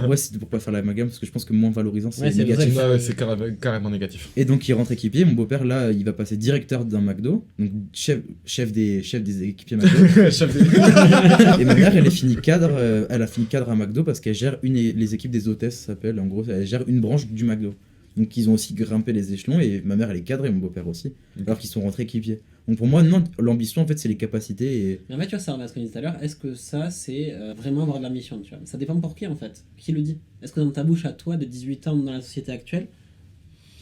ouais, c'était pour pas faire la gamme parce que je pense que moins valorisant c'est Ouais, c'est négatif. vrai. Ouais, c'est carrément négatif. Et donc il rentre équipier, mon beau-père là il va passer directeur d'un McDo, donc chef des équipiers McDo. Chef des- Et ma mère elle est finie cadre, elle a fini cadre à McDo parce qu'elle gère les équipes des hôtesses, ça s'appelle, en gros elle gère une branche du McDo. Donc ils ont aussi grimpé les échelons et ma mère elle est cadre et mon beau-père aussi, alors qu'ils sont rentrés équipiers. Donc pour moi non, l'ambition en fait c'est les capacités et... Mais en fait, tu vois, ça revient à ce qu'on disait tout à l'heure. Est-ce que ça, c'est vraiment avoir de l'ambition, tu vois? Ça dépend pour qui en fait. Qui le dit? Est-ce que dans ta bouche à toi, de 18 ans dans la société actuelle,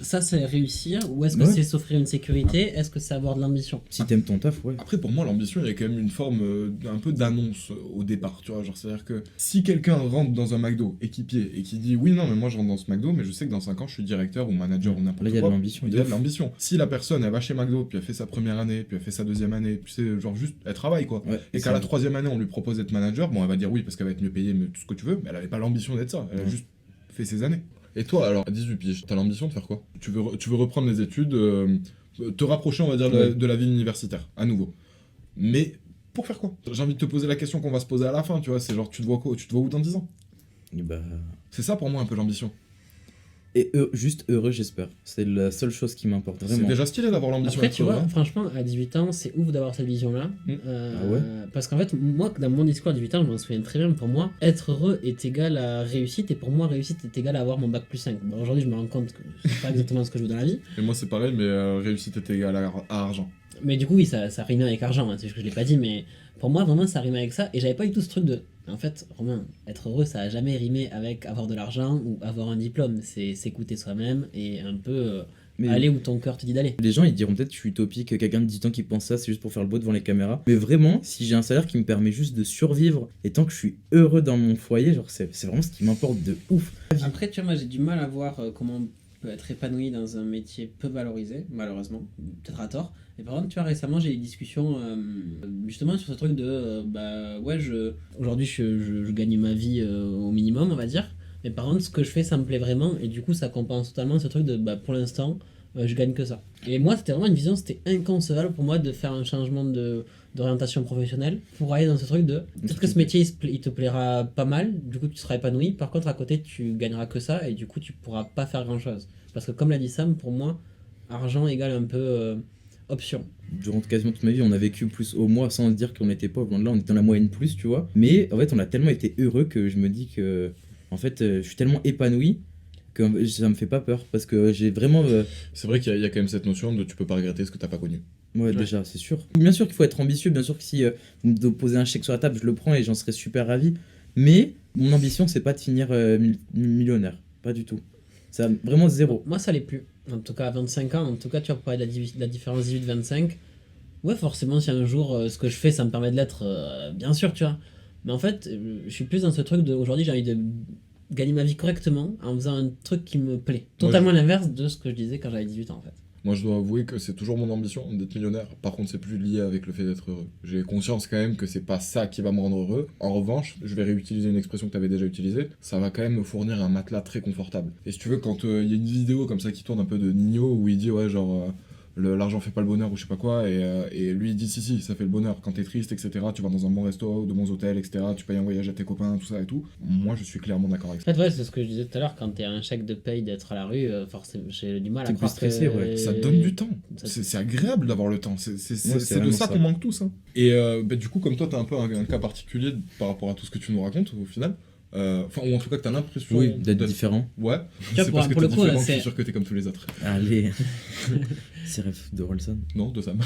ça c'est réussir? Ou est-ce que Ouais. c'est s'offrir une sécurité? Est-ce que c'est avoir de l'ambition? Si t'aimes ton taf, ouais. Après, pour moi, l'ambition, il y a quand même une forme un peu d'annonce au départ, tu vois. Genre, c'est-à-dire que si quelqu'un rentre dans un McDo équipier et qui dit oui, non, mais moi je rentre dans ce McDo, mais je sais que dans 5 ans je suis directeur ou manager ou n'importe Là quoi. il y a de l'ambition. Il y a de l'ambition. Si la personne elle va chez McDo, puis elle fait sa première année, puis elle fait sa deuxième année, puis c'est genre juste elle travaille quoi. Ouais, Et qu'à la troisième année on lui propose d'être manager, bon elle va dire oui parce qu'elle va être mieux payée, mais tout ce que tu veux, mais elle avait pas l'ambition d'être ça, elle a Ouais. juste fait ses années. Et toi alors, à 18 piges, t'as l'ambition de faire quoi? Tu veux reprendre les études, te rapprocher on va dire Ouais. de la vie universitaire, à nouveau. Mais pour faire quoi? J'ai envie de te poser la question qu'on va se poser à la fin, tu vois, c'est genre tu te vois quoi? Tu te vois où dans 10 ans? Et bah... C'est ça pour moi un peu l'ambition. Et juste heureux j'espère. C'est la seule chose qui m'importe C'est vraiment. déjà stylé d'avoir l'ambition. Après, d'être tu vois, heureux, hein. franchement, à 18 ans, c'est ouf d'avoir cette vision-là. Ah ouais. Parce qu'en fait, moi, dans mon discours à 18 ans, je m'en souviens très bien. Pour moi, être heureux est égal à réussite. Et pour moi, réussite est égal à avoir mon bac plus 5. Bon, aujourd'hui, je me rends compte que c'est pas exactement ce que je veux dans la vie. Et moi c'est pareil, mais réussite est égale à argent. Mais du coup, oui, ça rime avec argent. Hein, c'est juste que je l'ai pas dit. Mais pour moi, vraiment, ça rime avec ça. Et j'avais pas du tout ce truc de. En fait, Romain, être heureux, ça a jamais rimé avec avoir de l'argent ou avoir un diplôme. C'est s'écouter soi-même et un peu Mais aller où ton cœur te dit d'aller. les gens ils diront peut-être que je suis utopique, quelqu'un de 18 ans qui pense ça c'est juste pour faire le beau devant les caméras. Mais vraiment, si j'ai un salaire qui me permet juste de survivre et tant que je suis heureux dans mon foyer, genre c'est vraiment ce qui m'importe de ouf. Après, tu vois, moi j'ai du mal à voir comment on peut être épanoui dans un métier peu valorisé, malheureusement, peut-être à tort. Et par contre, tu vois, récemment j'ai eu des discussions justement sur ce truc de bah ouais, aujourd'hui je gagne ma vie au minimum, on va dire. Mais par contre, ce que je fais, ça me plaît vraiment et du coup, ça compense totalement ce truc de bah pour l'instant, je gagne que ça. Et moi, c'était vraiment une vision, c'était inconcevable pour moi de faire un changement d'orientation professionnelle pour aller dans ce truc de peut-être que ce métier il te plaira pas mal, du coup tu seras épanoui, par contre à côté tu gagneras que ça et du coup tu pourras pas faire grand chose. Parce que comme l'a dit Sam, pour moi, argent égale un peu option. Durant quasiment toute ma vie, on a vécu plus au mois sans se dire qu'on était pauvre. Là, on était dans la moyenne plus, tu vois. Mais en fait, on a tellement été heureux que je me dis que, en fait, je suis tellement épanoui que ça me fait pas peur parce que j'ai vraiment. C'est vrai qu'il y a quand même cette notion de tu peux pas regretter ce que t'as pas connu. Ouais, déjà, c'est sûr. Bien sûr qu'il faut être ambitieux, bien sûr que si vous me posez un chèque sur la table, je le prends et j'en serais super ravi. Mais mon ambition, c'est pas de finir millionnaire. Pas du tout. Ça, vraiment zéro. Moi ça l'est plus. En tout cas à 25 ans, en tout cas tu vas parler de la différence 18-25. Ouais, forcément, si un jour ce que je fais ça me permet de l'être, bien sûr, tu vois. Mais en fait, je suis plus dans ce truc de aujourd'hui j'ai envie de gagner ma vie correctement en faisant un truc qui me plaît. Totalement l'inverse de ce que je disais quand j'avais 18 ans en fait. Moi, je dois avouer que c'est toujours mon ambition d'être millionnaire. Par contre, c'est plus lié avec le fait d'être heureux. J'ai conscience quand même que c'est pas ça qui va me rendre heureux. En revanche, je vais réutiliser une expression que tu avais déjà utilisée. Ça va quand même me fournir un matelas très confortable. Et si tu veux, quand il y a une vidéo comme ça qui tourne un peu de Nino où il dit ouais genre l'argent fait pas le bonheur ou je sais pas quoi, et lui il dit si, ça fait le bonheur quand t'es triste, etc. Tu vas dans un bon resto, de bons hôtels, etc. Tu payes un voyage à tes copains, tout ça et tout. Moi je suis clairement d'accord avec ça. En fait, ouais, c'est ce que je disais tout à l'heure, quand t'es un chèque de paye d'être à la rue, forcément, j'ai du mal à T'es plus croire stressé, que... ouais. Ça donne du temps, Ça- c'est agréable d'avoir le temps, c'est de vraiment ça ça. qu'on manque tous. Hein. Et du coup, comme toi t'as un peu un cas particulier par rapport à tout ce que tu nous racontes au final, enfin, ou en tout cas que t'as l'impression Oui, d'être différent. Ouais, vois, c'est pour- parce que pour t'es le coup, différent que je c'est- suis sûr que t'es comme tous les autres. Allez. C'est rêve de Rolson. Non, de Sam.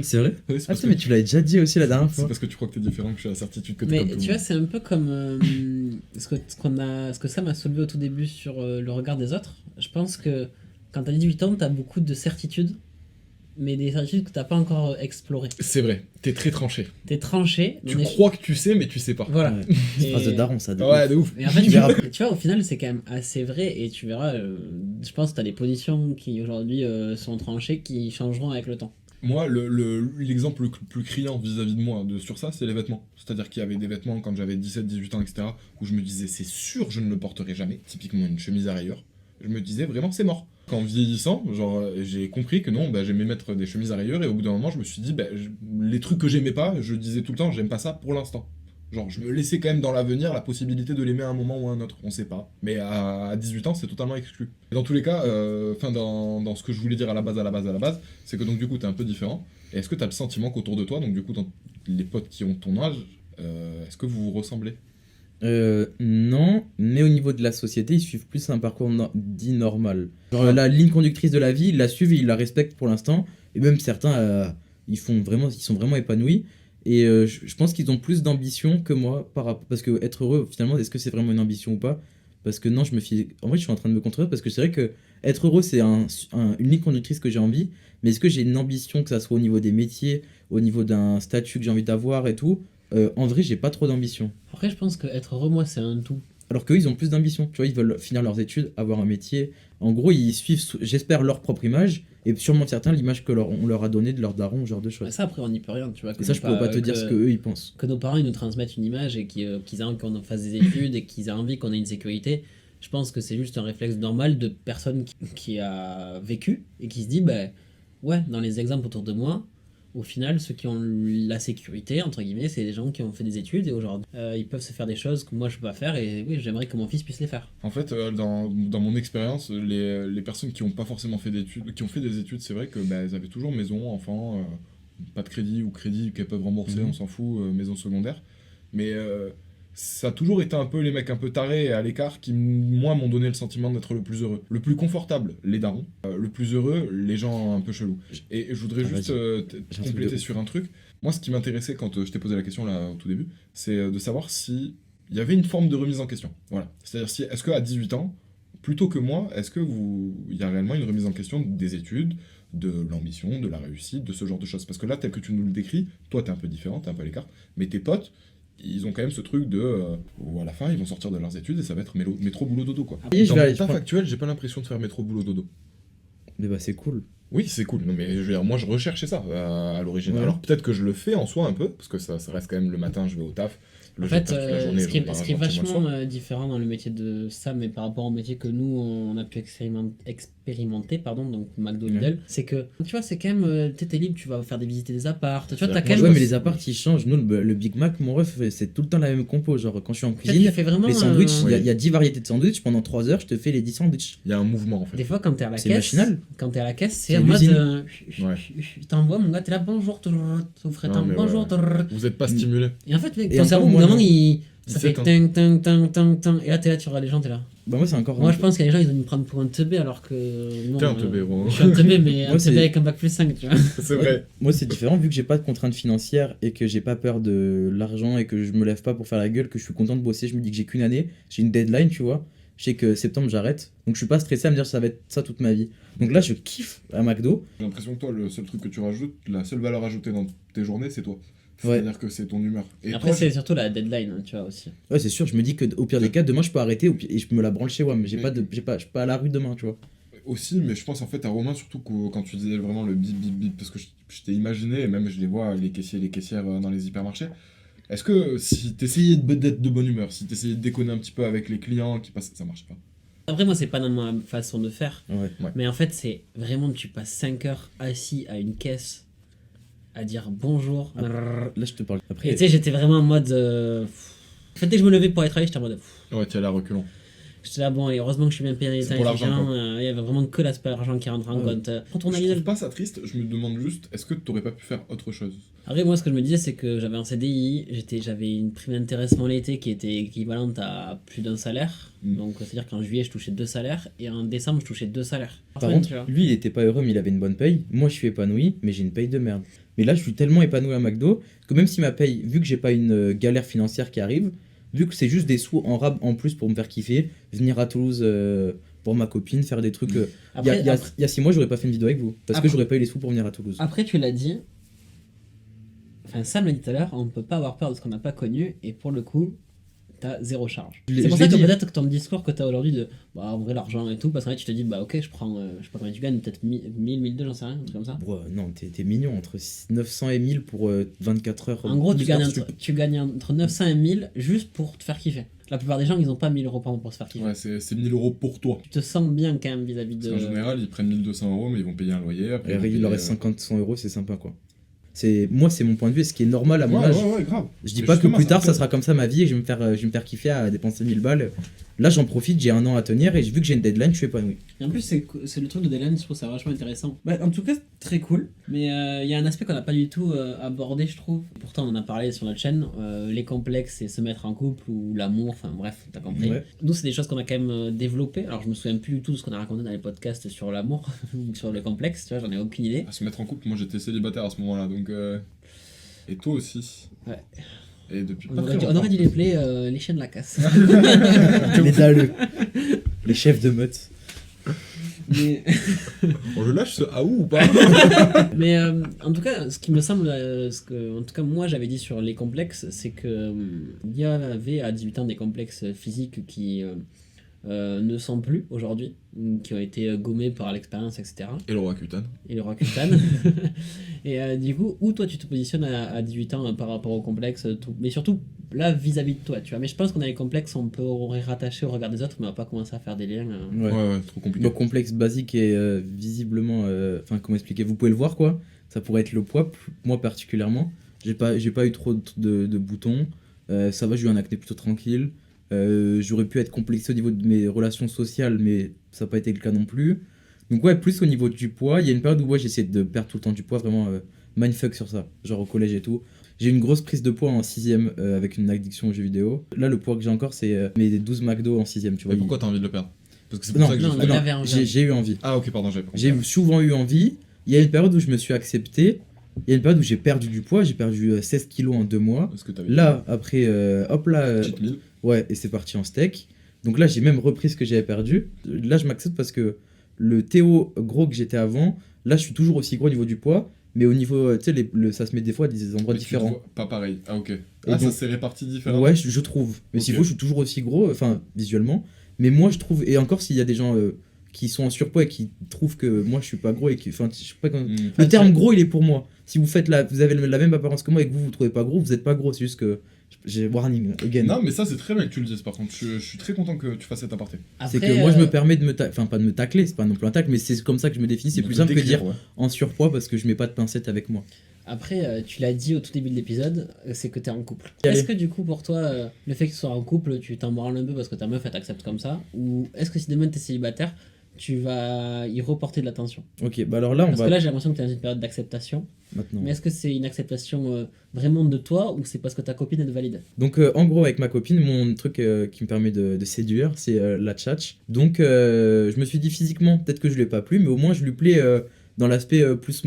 C'est vrai? Oui, c'est Ah, parce putain, que- mais tu l'avais déjà dit aussi la dernière c'est fois. parce que tu crois que t'es différent que j'ai la certitude que t'es Mais comme tout tu le vois, c'est un peu comme ce que Sam a soulevé au tout début sur le regard des autres. Je pense que quand t'as 18 ans, t'as beaucoup de certitudes, mais des certitudes que t'as pas encore explorées. C'est vrai, t'es très tranché. T'es tranché. Tu mais- crois que tu sais, mais tu sais pas. Voilà. Ouais. Et- Phrase de daron, ça. Ouais, de ouf. Et en fait, Tu verras. tu vois, au final, c'est quand même assez vrai. Et tu verras, je pense que t'as des positions qui aujourd'hui sont tranchées qui changeront avec le temps. Moi, l'exemple le plus criant vis-à-vis de moi sur ça, c'est les vêtements. C'est-à-dire qu'il y avait des vêtements quand j'avais 17, 18 ans, etc., où je me disais, c'est sûr, je ne le porterai jamais. Typiquement, une chemise à rayures. Je me disais, vraiment, c'est mort. Qu'en vieillissant, genre, j'ai compris que non, j'aimais mettre des chemises à rayures, et au bout d'un moment, je me suis dit, les trucs que j'aimais pas, je disais tout le temps, j'aime pas ça pour l'instant. Genre, je me laissais quand même dans l'avenir la possibilité de l'aimer à un moment ou à un autre, on sait pas. Mais à 18 ans, c'est totalement exclu. Et dans tous les cas, dans ce que je voulais dire à la base, c'est que donc du coup, t'es un peu différent. Et est-ce que t'as le sentiment qu'autour de toi, donc du coup, dans les potes qui ont ton âge, est-ce que vous vous ressemblez? Non, mais au niveau de la société, ils suivent plus un parcours dit normal. Genre la ligne conductrice de la vie, ils la suivent et ils la respectent pour l'instant. Et même certains, ils sont vraiment épanouis. Et je pense qu'ils ont plus d'ambition que moi parce que être heureux, finalement, est-ce que c'est vraiment une ambition ou pas? Parce que non, en vrai, je suis en train de me contredire parce que c'est vrai que être heureux, c'est une ligne conductrice que j'ai envie. Mais est-ce que j'ai une ambition, que ça soit au niveau des métiers, au niveau d'un statut que j'ai envie d'avoir et tout? En vrai, j'ai pas trop d'ambition. Après, je pense que être heureux, moi, c'est un tout. Alors qu'eux, ils ont plus d'ambition. Tu vois, ils veulent finir leurs études, avoir un métier. En gros, ils suivent, j'espère, leur propre image. Et sûrement certains, l'image on leur a donnée de leur daron, ce genre de choses. Ça, après, on n'y peut rien, tu vois. Et ça, je pourrais pas te dire ce qu'eux, ils pensent. Que nos parents, ils nous transmettent une image et qu'ils aient envie qu'on fasse des études et qu'ils aient envie qu'on ait une sécurité. Je pense que c'est juste un réflexe normal de personne qui a vécu et qui se dit, ouais, dans les exemples autour de moi, au final, ceux qui ont la sécurité, entre guillemets, c'est des gens qui ont fait des études et aujourd'hui, ils peuvent se faire des choses que moi je peux pas faire et oui, j'aimerais que mon fils puisse les faire. En fait, dans mon expérience, les personnes qui n'ont pas forcément fait d'études, qui ont fait des études, c'est vrai que elles avaient toujours maison, enfant, pas de crédit ou crédit qu'elles peuvent rembourser, on s'en fout, maison secondaire. Mais ça a toujours été un peu les mecs un peu tarés et à l'écart qui, moi, m'ont donné le sentiment d'être le plus heureux. Le plus confortable, les darons. Le plus heureux, les gens un peu chelous. Et je voudrais juste compléter sur un truc. Moi, ce qui m'intéressait quand je t'ai posé la question là au tout début, c'est de savoir si il y avait une forme de remise en question. Voilà. C'est-à-dire, est-ce qu'à 18 ans, plutôt que moi, est-ce que il y a réellement une remise en question des études, de l'ambition, de la réussite, de ce genre de choses? Parce que là, tel que tu nous le décris, toi, t'es un peu différent, t'es un peu à l'écart, mais tes potes, ils ont quand même ce truc de où à la fin ils vont sortir de leurs études et ça va être métro boulot dodo quoi. Et Dans mon taf actuel, j'ai pas l'impression de faire métro boulot dodo. Mais c'est cool. Oui, c'est cool. Non, mais je veux dire, moi je recherchais ça à l'origine. Ouais. Alors peut-être que je le fais en soi un peu, parce que ça reste quand même le matin, je vais au taf. En fait, ce qui est vachement différent dans le métier de Sam et par rapport au métier que nous on a pu expérimenter, donc McDo Lidl, c'est que tu vois, c'est quand même, t'es libre, tu vas faire visiter des apparts, tu vois, t'as quand même. Ouais, mais les apparts ils changent. Nous, le Big Mac, mon ref, c'est tout le temps la même compo. Genre, quand je suis en cuisine, vraiment, les sandwichs, il oui. y a 10 variétés de sandwichs. Pendant 3 heures, je te fais les 10 sandwichs. Il y a un mouvement en fait. Des fois, quand t'es à la C'est caisse, machinal. c'est en mode. Ouais. T'envoies, mon gars, t'es là, bonjour, au frétin, bonjour. Vous êtes pas stimulé. Et en fait, mec, Et ton cerveau, au bout encore, d'un moi, moment, ça fait 17 ans. ting, ting, ting, ting, ting. Et là, t'es là, tu regardes les gens, t'es là. Bah, moi, c'est encore. Moi, je pense qu'il y a des gens, ils vont me prendre pour un teubé alors que. Bon, T'es un teubé, gros. Je suis un teubé, mais un Moi, teubé c'est- avec un bac plus 5, tu vois. C'est vrai. Moi, c'est différent vu que j'ai pas de contraintes financières et que j'ai pas peur de l'argent et que je me lève pas pour faire la gueule, que je suis content de bosser. Je me dis que j'ai qu'une année, j'ai une deadline, tu vois. Je sais que septembre, j'arrête. Donc, je suis pas stressé à me dire que ça va être ça toute ma vie. Donc là, je kiffe à McDo. J'ai l'impression que toi, le seul truc que tu rajoutes, la seule valeur ajoutée dans tes journées, c'est toi. Ouais. C'est-à-dire que c'est ton humeur. Et Après, toi, c'est surtout la deadline, hein, tu vois, aussi. Ouais, c'est sûr, je me dis que au pire des cas, demain, je peux arrêter et je me la branle chez moi. Mais je suis pas à la rue demain, tu vois. aussi, mais je pense en fait à Romain, surtout quand tu disais vraiment le bip bip bip, parce que je t'ai imaginé, et même je les vois, les caissiers et les caissières dans les hypermarchés. Est-ce que si t'essayais d'être de bonne humeur, si t'essayais de déconner un petit peu avec les clients qui passent, ça marche pas? Après, moi, c'est pas dans ma façon de faire. Ouais. Mais en fait, c'est vraiment, tu passes 5 heures assis à une caisse à dire bonjour. Là, je te parle. Et Après, tu sais, j'étais vraiment en mode. En fait, dès que je me levais pour aller travailler, j'étais en mode. Ouais, tu es là reculant. J'étais là, bon, et heureusement que je suis bien payé C'est étant pour l'argent, étudiant. Il y avait vraiment que l'aspect argent qui rentre en Ouais. compte. Quand on a Je trouve pas ça triste, je me demande juste, est-ce que t'aurais pas pu faire autre chose? Après, moi, ce que je me disais, c'est que j'avais un CDI, j'avais une prime d'intéressement l'été qui était équivalente à plus d'un salaire. Mm. Donc, c'est-à-dire qu'en juillet, je touchais 2 salaires et en décembre, je touchais 2 salaires. par contre, lui, il était pas heureux, mais il avait une bonne paye. Moi, je suis épanoui, mais j'ai une paye de merde. Mais là, je suis tellement épanoui à McDo que même si ma paye, vu que j'ai pas une galère financière qui arrive, vu que c'est juste des sous en rab en plus pour me faire kiffer, venir à Toulouse pour ma copine, faire des trucs. Après, il y a 6 mois, j'aurais pas fait une vidéo avec vous. Parce que Après- j'aurais pas eu les sous pour venir à Toulouse. après, tu l'as dit. Enfin, Sam l'a dit tout à l'heure, on ne peut pas avoir peur de ce qu'on n'a pas connu, et pour le coup, t'as zéro charge. Je l'ai- C'est pour je ça l'ai que dit. peut-être que ton discours que t'as aujourd'hui de bah, en vrai, l'argent et tout, parce qu'en fait, tu te dis, bah ok, je prends, je sais pas combien tu gagnes, peut-être 1000, 1200, j'en sais rien, un truc comme ça. Bro, non, t'es mignon, entre 900 et 1000 pour 24 heures. En gros, tu plus gagnes, hors entre, sup. tu gagnes entre 900 et 1000 juste pour te faire kiffer. La plupart des gens, ils ont pas 1000 euros par mois pour se faire kiffer. Ouais, c'est 1000 euros pour toi. Tu te sens bien quand même vis-à-vis Parce de. qu'en général, ils prennent 1200 euros, mais ils vont payer un loyer. Après, Et ils vont il payer, leur reste 50-100 euros, c'est sympa quoi. Moi, c'est mon point de vue, ce qui est normal à mon âge. Ouais, grave. Je dis Mais pas que justement, plus tard ça ça sera comme ça ma vie et je vais me faire kiffer à dépenser 1000 balles. Là, j'en profite, j'ai 1 an à tenir et vu que j'ai une deadline, je suis épanoui. Et en plus, c'est le truc de Dylan, je trouve ça vachement intéressant. Bah, en tout cas, très cool. Mais il y a un aspect qu'on n'a pas du tout abordé, je trouve. Pourtant, on en a parlé sur notre chaîne. Les complexes et se mettre en couple ou l'amour, enfin bref, t'as compris. Ouais. Nous, c'est des choses qu'on a quand même développées. Alors, je me souviens plus du tout de ce qu'on a raconté dans les podcasts sur l'amour ou sur le complexe, tu vois, j'en ai aucune idée. À se mettre en couple, moi j'étais célibataire à ce moment-là, donc. Et toi aussi. Ouais. Et depuis On pas aurait, très on aurait dû longtemps. les appeler les chiens de la casse. Les dalleux. Les chefs de meute. Mais, Bon, je lâche ce aou ou pas? mais en tout cas, ce qui me semble, ce que en tout cas moi j'avais dit sur les complexes, c'est que il y avait à 18 ans des complexes physiques qui ne sont plus aujourd'hui, qui ont été gommés par l'expérience, etc. Et le roi Kutan. Et le Rokutan. Et du coup, où toi tu te positionnes à 18 ans par rapport au complexe, tout. Mais surtout là vis-à-vis de toi, tu vois. Mais je pense qu'on a les complexes, on peut rattacher au regard des autres, mais on va pas commencer à faire des liens. Ouais, trop compliqué. Donc complexe basique et visiblement, enfin comment expliquer, vous pouvez le voir quoi. Ça pourrait être le poids, moi particulièrement. J'ai pas eu trop de boutons. Ça va, j'ai eu un acné plutôt tranquille. J'aurais pu être complexé au niveau de mes relations sociales, mais ça n'a pas été le cas non plus. Donc ouais, plus au niveau du poids, il y a une période où j'ai essayé de perdre tout le temps du poids, vraiment mindfuck sur ça, genre au collège et tout. J'ai eu une grosse prise de poids en 6ème avec une addiction aux jeux vidéo. Là, le poids que j'ai encore, c'est mes 12 McDo en 6ème, tu vois. Et pourquoi t'as envie de le perdre? Parce que c'est pour Non, ça que non, j'ai mais fait. il avait envie. j'ai eu envie. Ah, ok, pardon, j'avais compris. J'ai souvent eu envie. Il y a une période où je me suis accepté. Il y a une période où j'ai perdu du poids. J'ai perdu 16 kilos en 2 mois. Parce que t'avais Là, après, hop là, cheat meal. ouais, et c'est parti en steak. Donc là, j'ai même repris ce que j'avais perdu. Là, je m'accepte parce que le Théo gros que j'étais avant, là, je suis toujours aussi gros au niveau du poids. Mais au niveau, tu sais, ça se met des fois à des endroits Mais tu te différents. vois pas pareil. Ah, ok. Et Ah, ça donc- s'est réparti différemment. Ouais, je trouve. Mais Ok. s'il faut, je suis toujours aussi gros, enfin, visuellement. Mais moi, je trouve, et encore s'il y a des gens qui sont en surpoids et qui trouvent que moi, je suis pas gros et qui, enfin, je sais pas comment... Hmm. Le terme gros, il est pour moi. Si vous faites vous avez la même apparence que moi et que vous trouvez pas gros, vous êtes pas gros. C'est juste que j'ai warning again. Non, mais ça, c'est très bien que tu le dises par contre. Je suis très content que tu fasses cet aparté. C'est Après, que moi, je me permets de enfin, pas de me tacler, c'est pas non plus un tacle, mais c'est comme ça que je me définis. C'est De plus te simple que décrire, dire ouais. en surpoids parce que je mets pas de pincette avec moi. Après, tu l'as dit au tout début de l'épisode, c'est que t'es en couple. Allez. Est-ce que du coup, pour toi, le fait que tu sois en couple, tu t'en branles un peu parce que ta meuf, elle t'accepte comme ça? Ou est-ce que si demain t'es célibataire, tu vas y reporter de l'attention? Ok, bah alors là, on Parce va que là, j'ai l'impression que t'es dans une période d'acceptation. maintenant. Mais est-ce que c'est une acceptation vraiment de toi ou c'est parce que ta copine, elle te valide? Donc en gros avec ma copine, mon truc qui me permet de séduire, c'est la tchatch. Donc je me suis dit physiquement, peut-être que je lui ai pas plu, mais au moins je lui plais dans l'aspect plus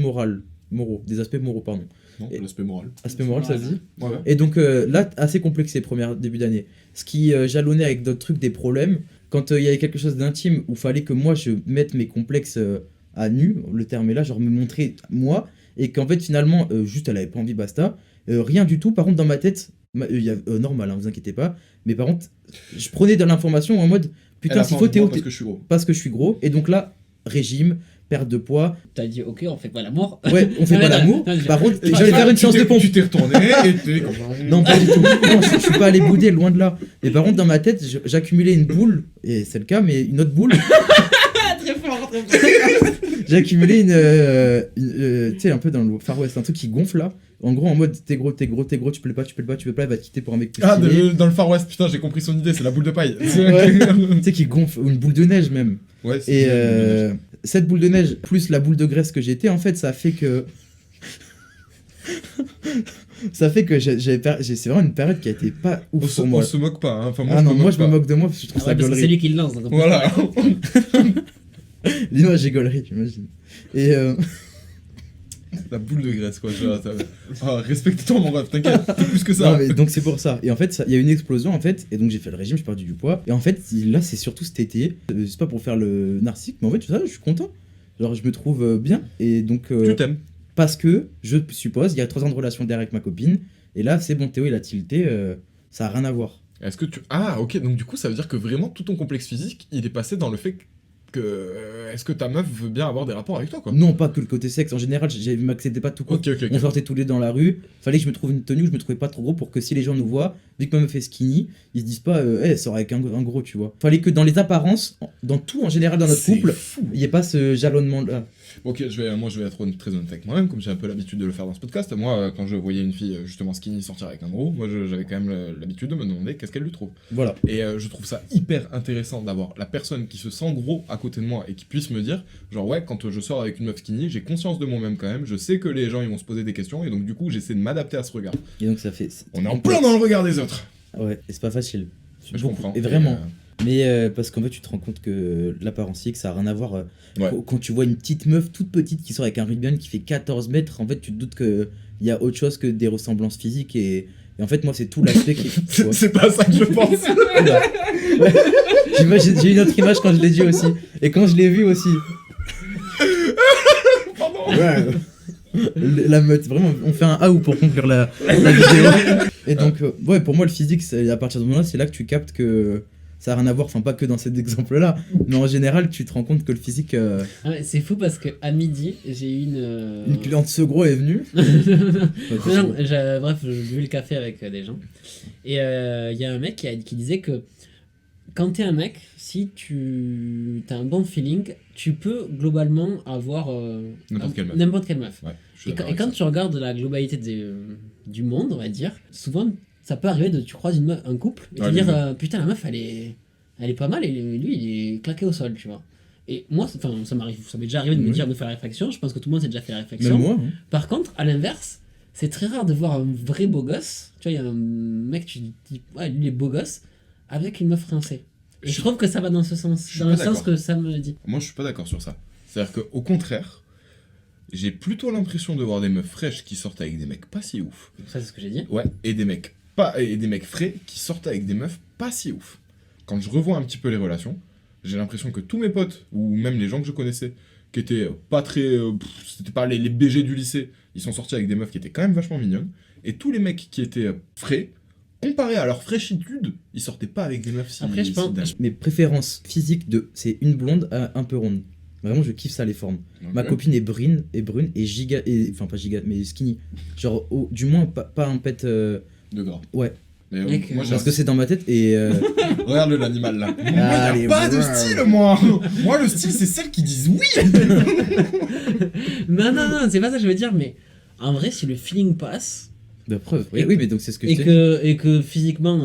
des aspects moraux, pardon. Non, Et- l'aspect moral. Aspect moral, ça se dit. Ouais, ouais. Et donc là, assez complexé, début d'année. Ce qui jalonnait avec d'autres trucs, des problèmes. Quand il y avait quelque chose d'intime où fallait que moi je mette mes complexes à nu, le terme est là, genre me montrer moi, et qu'en fait finalement, juste elle avait pas envie, basta. Rien du tout, par contre dans ma tête, il y a, normal, hein, vous inquiétez pas, mais par contre, je prenais de l'information en mode, Elle putain, a s'il pas faut envie de Théo, moi parce que je suis gros. parce que je suis gros, et donc là, régime, perte de poids. T'as dit, ok, on fait pas l'amour. Ouais, on fait Non, pas non, l'amour. non, Par contre, tu- j'allais faire une séance de pompe. Tu t'es retourné et t'es comme... Non, pas du tout. Non, je suis pas allé bouder, loin de là. Mais par contre, dans ma tête, j'accumulais une boule, et c'est le cas, mais une autre boule. Très fort, très fort. J'ai accumulé tu sais, un peu dans le Far West, un truc qui gonfle là. En gros, en mode, t'es gros, tu plais pas, il va te quitter pour un mec plus Ah, stylé. dans le Far West, putain, j'ai compris son idée, c'est la boule de paille. Ouais. Tu sais, qui gonfle, ou une boule de neige même. Ouais, c'est Et cette boule de neige, plus la boule de graisse que j'étais, en fait, ça fait que. Ça fait que c'est vraiment une période qui a été pas ouf pour moi. On se moque pas, hein. Enfin, moi, Ah non, moi moque je me pas. moque de moi parce que je trouve ça Ouais, parce que c'est gaulerie. lui qui le lance. Donc on peut Voilà. L'image est gaulerie, j'imagine. Et La boule de graisse, quoi. Respecte-toi, mon ref, t'inquiète, c'est plus que ça. non, mais donc c'est pour ça. Et en fait, il y a eu une explosion en fait. Et donc j'ai fait le régime, j'ai perdu du poids. Et en fait, là, c'est surtout cet été. C'est pas pour faire le narcissique, mais en fait, ça, je suis content. Genre, je me trouve bien. Et donc. Tu t'aimes. Parce que, je suppose, il y a 3 ans de relation derrière avec ma copine. Et là, c'est bon, Théo, il a tilté. Ça a rien à voir. Est-ce que tu... Ah, ok, donc du coup, ça veut dire que vraiment, tout ton complexe physique, il est passé dans le fait que... Est-ce que ta meuf veut bien avoir des rapports avec toi, quoi? Non, pas que le côté sexe. En général, je m'acceptais pas tout court. Ok. On sortait tous les deux dans la rue. Fallait que je me trouve une tenue où je me trouvais pas trop gros pour que si les gens nous voient, vu que ma meuf est skinny, ils se disent pas, elle sort avec un gros, tu vois. Fallait que dans les apparences, dans tout en général dans notre C'est couple, fou. il n'y ait pas ce jalonnement là. Ok, moi je vais être très honnête avec moi-même, comme j'ai un peu l'habitude de le faire dans ce podcast. Moi, quand je voyais une fille justement skinny sortir avec un gros, moi j'avais quand même l'habitude de me demander qu'est-ce qu'elle lui trouve. Voilà. Et je trouve ça hyper intéressant d'avoir la personne qui se sent gros à côté de moi et qui puisse me dire, genre ouais, quand je sors avec une meuf skinny, j'ai conscience de moi-même quand même, je sais que les gens ils vont se poser des questions et donc du coup j'essaie de m'adapter à ce regard. Et donc ça fait. On est en plein dans le regard des autres. Ouais, et c'est pas facile. Je Beaucoup. comprends. Et vraiment. Mais parce qu'en fait, tu te rends compte que l'apparence physique, ça a rien à voir. Ouais. Quand tu vois une petite meuf toute petite qui sort avec un rugbyman qui fait 14 mètres, en fait, tu te doutes qu'il y a autre chose que des ressemblances physiques. Et en fait, moi, c'est tout l'aspect qui. Tu vois. C'est pas ça que je pense. Oula. Ouais. J'ai une autre image quand je l'ai dit aussi. Et quand je l'ai vu aussi. Pardon. Ouais. La meute, vraiment, on fait un AOU pour conclure la vidéo. Et donc, ouais, pour moi, le physique, à partir de ce moment-là, c'est là que tu captes que ça n'a rien à voir, enfin, pas que dans cet exemple-là, mais en général, tu te rends compte que le physique. Ah ouais, c'est fou parce qu'à midi, j'ai eu Une cliente Segro est venue. Non, bref, j'ai bu le café avec des gens. Et il y a un mec qui disait que quand t'es un mec, si tu as un bon feeling, tu peux globalement avoir N'importe quelle meuf. Ouais, je suis Et d'accord avec quand ça. tu regardes la globalité du monde, on va dire, souvent ça peut arriver de tu croises un couple et te Ouais, dire mais- putain la meuf elle est pas mal et lui il est claqué au sol, tu vois. Et moi ça m'est déjà arrivé de me Oui. dire de faire la réflexion, je pense que tout le monde s'est déjà fait la réflexion. Même moi. Hein. Par contre, à l'inverse, c'est très rare de voir un vrai beau gosse. Tu vois, il y a un mec, tu dis, ouais, lui, il est beau gosse, avec une meuf rincée. Et je trouve que ça va dans ce sens, Je suis dans pas le sens d'accord. que ça me dit. Moi, je suis pas d'accord sur ça. C'est-à-dire qu'au contraire, j'ai plutôt l'impression de voir des meufs fraîches qui sortent avec des mecs pas si ouf. Ça, c'est ce que j'ai dit. Ouais, et des mecs frais qui sortent avec des meufs pas si ouf. Quand je revois un petit peu les relations, j'ai l'impression que tous mes potes, ou même les gens que je connaissais, qui étaient pas très... c'était pas les BG du lycée, ils sont sortis avec des meufs qui étaient quand même vachement mignonnes. Et tous les mecs qui étaient frais, comparé à leur fraîchitude, ils sortaient pas avec des meufs si... Après, je si pense- dingues. Mes préférences physiques, c'est une blonde un peu ronde. Vraiment, je kiffe ça, les formes. Ok. Ma copine est brune et giga. Enfin, pas giga, mais skinny. Genre, du moins, pas un pet. De gras. Ouais. Mais Mec, moi, j'ai Parce que c'est dans ma tête et. Regarde l'animal là. Moi, Allez, y a pas de ouais. style, moi. Moi, le style, c'est celles qui disent oui. Non, c'est pas ça que je veux dire, mais en vrai, si le feeling passe, De preuve. Et- Oui, mais donc c'est ce que je et t'ai dit. et que physiquement,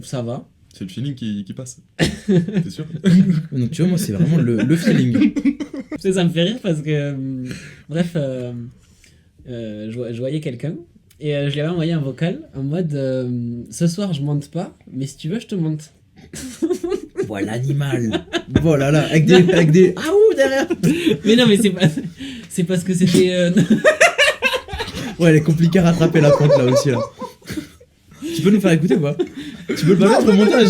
ça va. C'est le feeling qui passe. C'est sûr. Donc, tu vois, moi, c'est vraiment le feeling. Ça me fait rire parce que, bref, je voyais quelqu'un et je lui avais envoyé un vocal en mode ce soir je monte pas, mais si tu veux je te monte. Voilà l'animal. Voilà, là, avec des. Ah ouh, derrière. Mais non, mais c'est parce que c'était. Ouais, elle est compliquée à rattraper la pointe là aussi, là. Tu peux nous faire écouter ou pas? Tu peux le balancer au montage?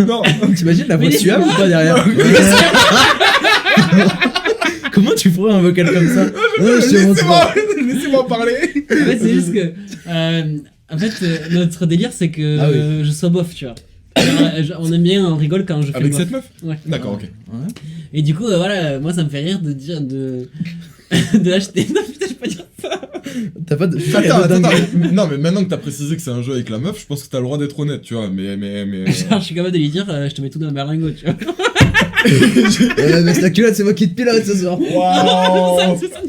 Non. T'imagines la voix Mais suave ou laisse-moi. pas derrière? Comment tu ferais un vocal comme ça? Ouais, je te montre pas. Laissez-moi parler. En fait, c'est juste que. En fait, notre délire, c'est que Ah oui. je sois bof, tu vois. Alors, on aime bien, on rigole quand je fais Avec le cette meuf. meuf Ouais. D'accord, ok. Ouais. Et du coup, voilà, moi ça me fait rire de dire de l'acheter. Non putain, je peux pas dire ça. T'as pas de. Attends. Non, mais maintenant que t'as précisé que c'est un jeu avec la meuf, je pense que t'as le droit d'être honnête, tu vois. Mais. Genre, je suis capable de lui dire, je te mets tout dans le berlingot, tu vois. Mais c'est la culotte, c'est moi qui te pilote ce soir. Waouh C'est ça,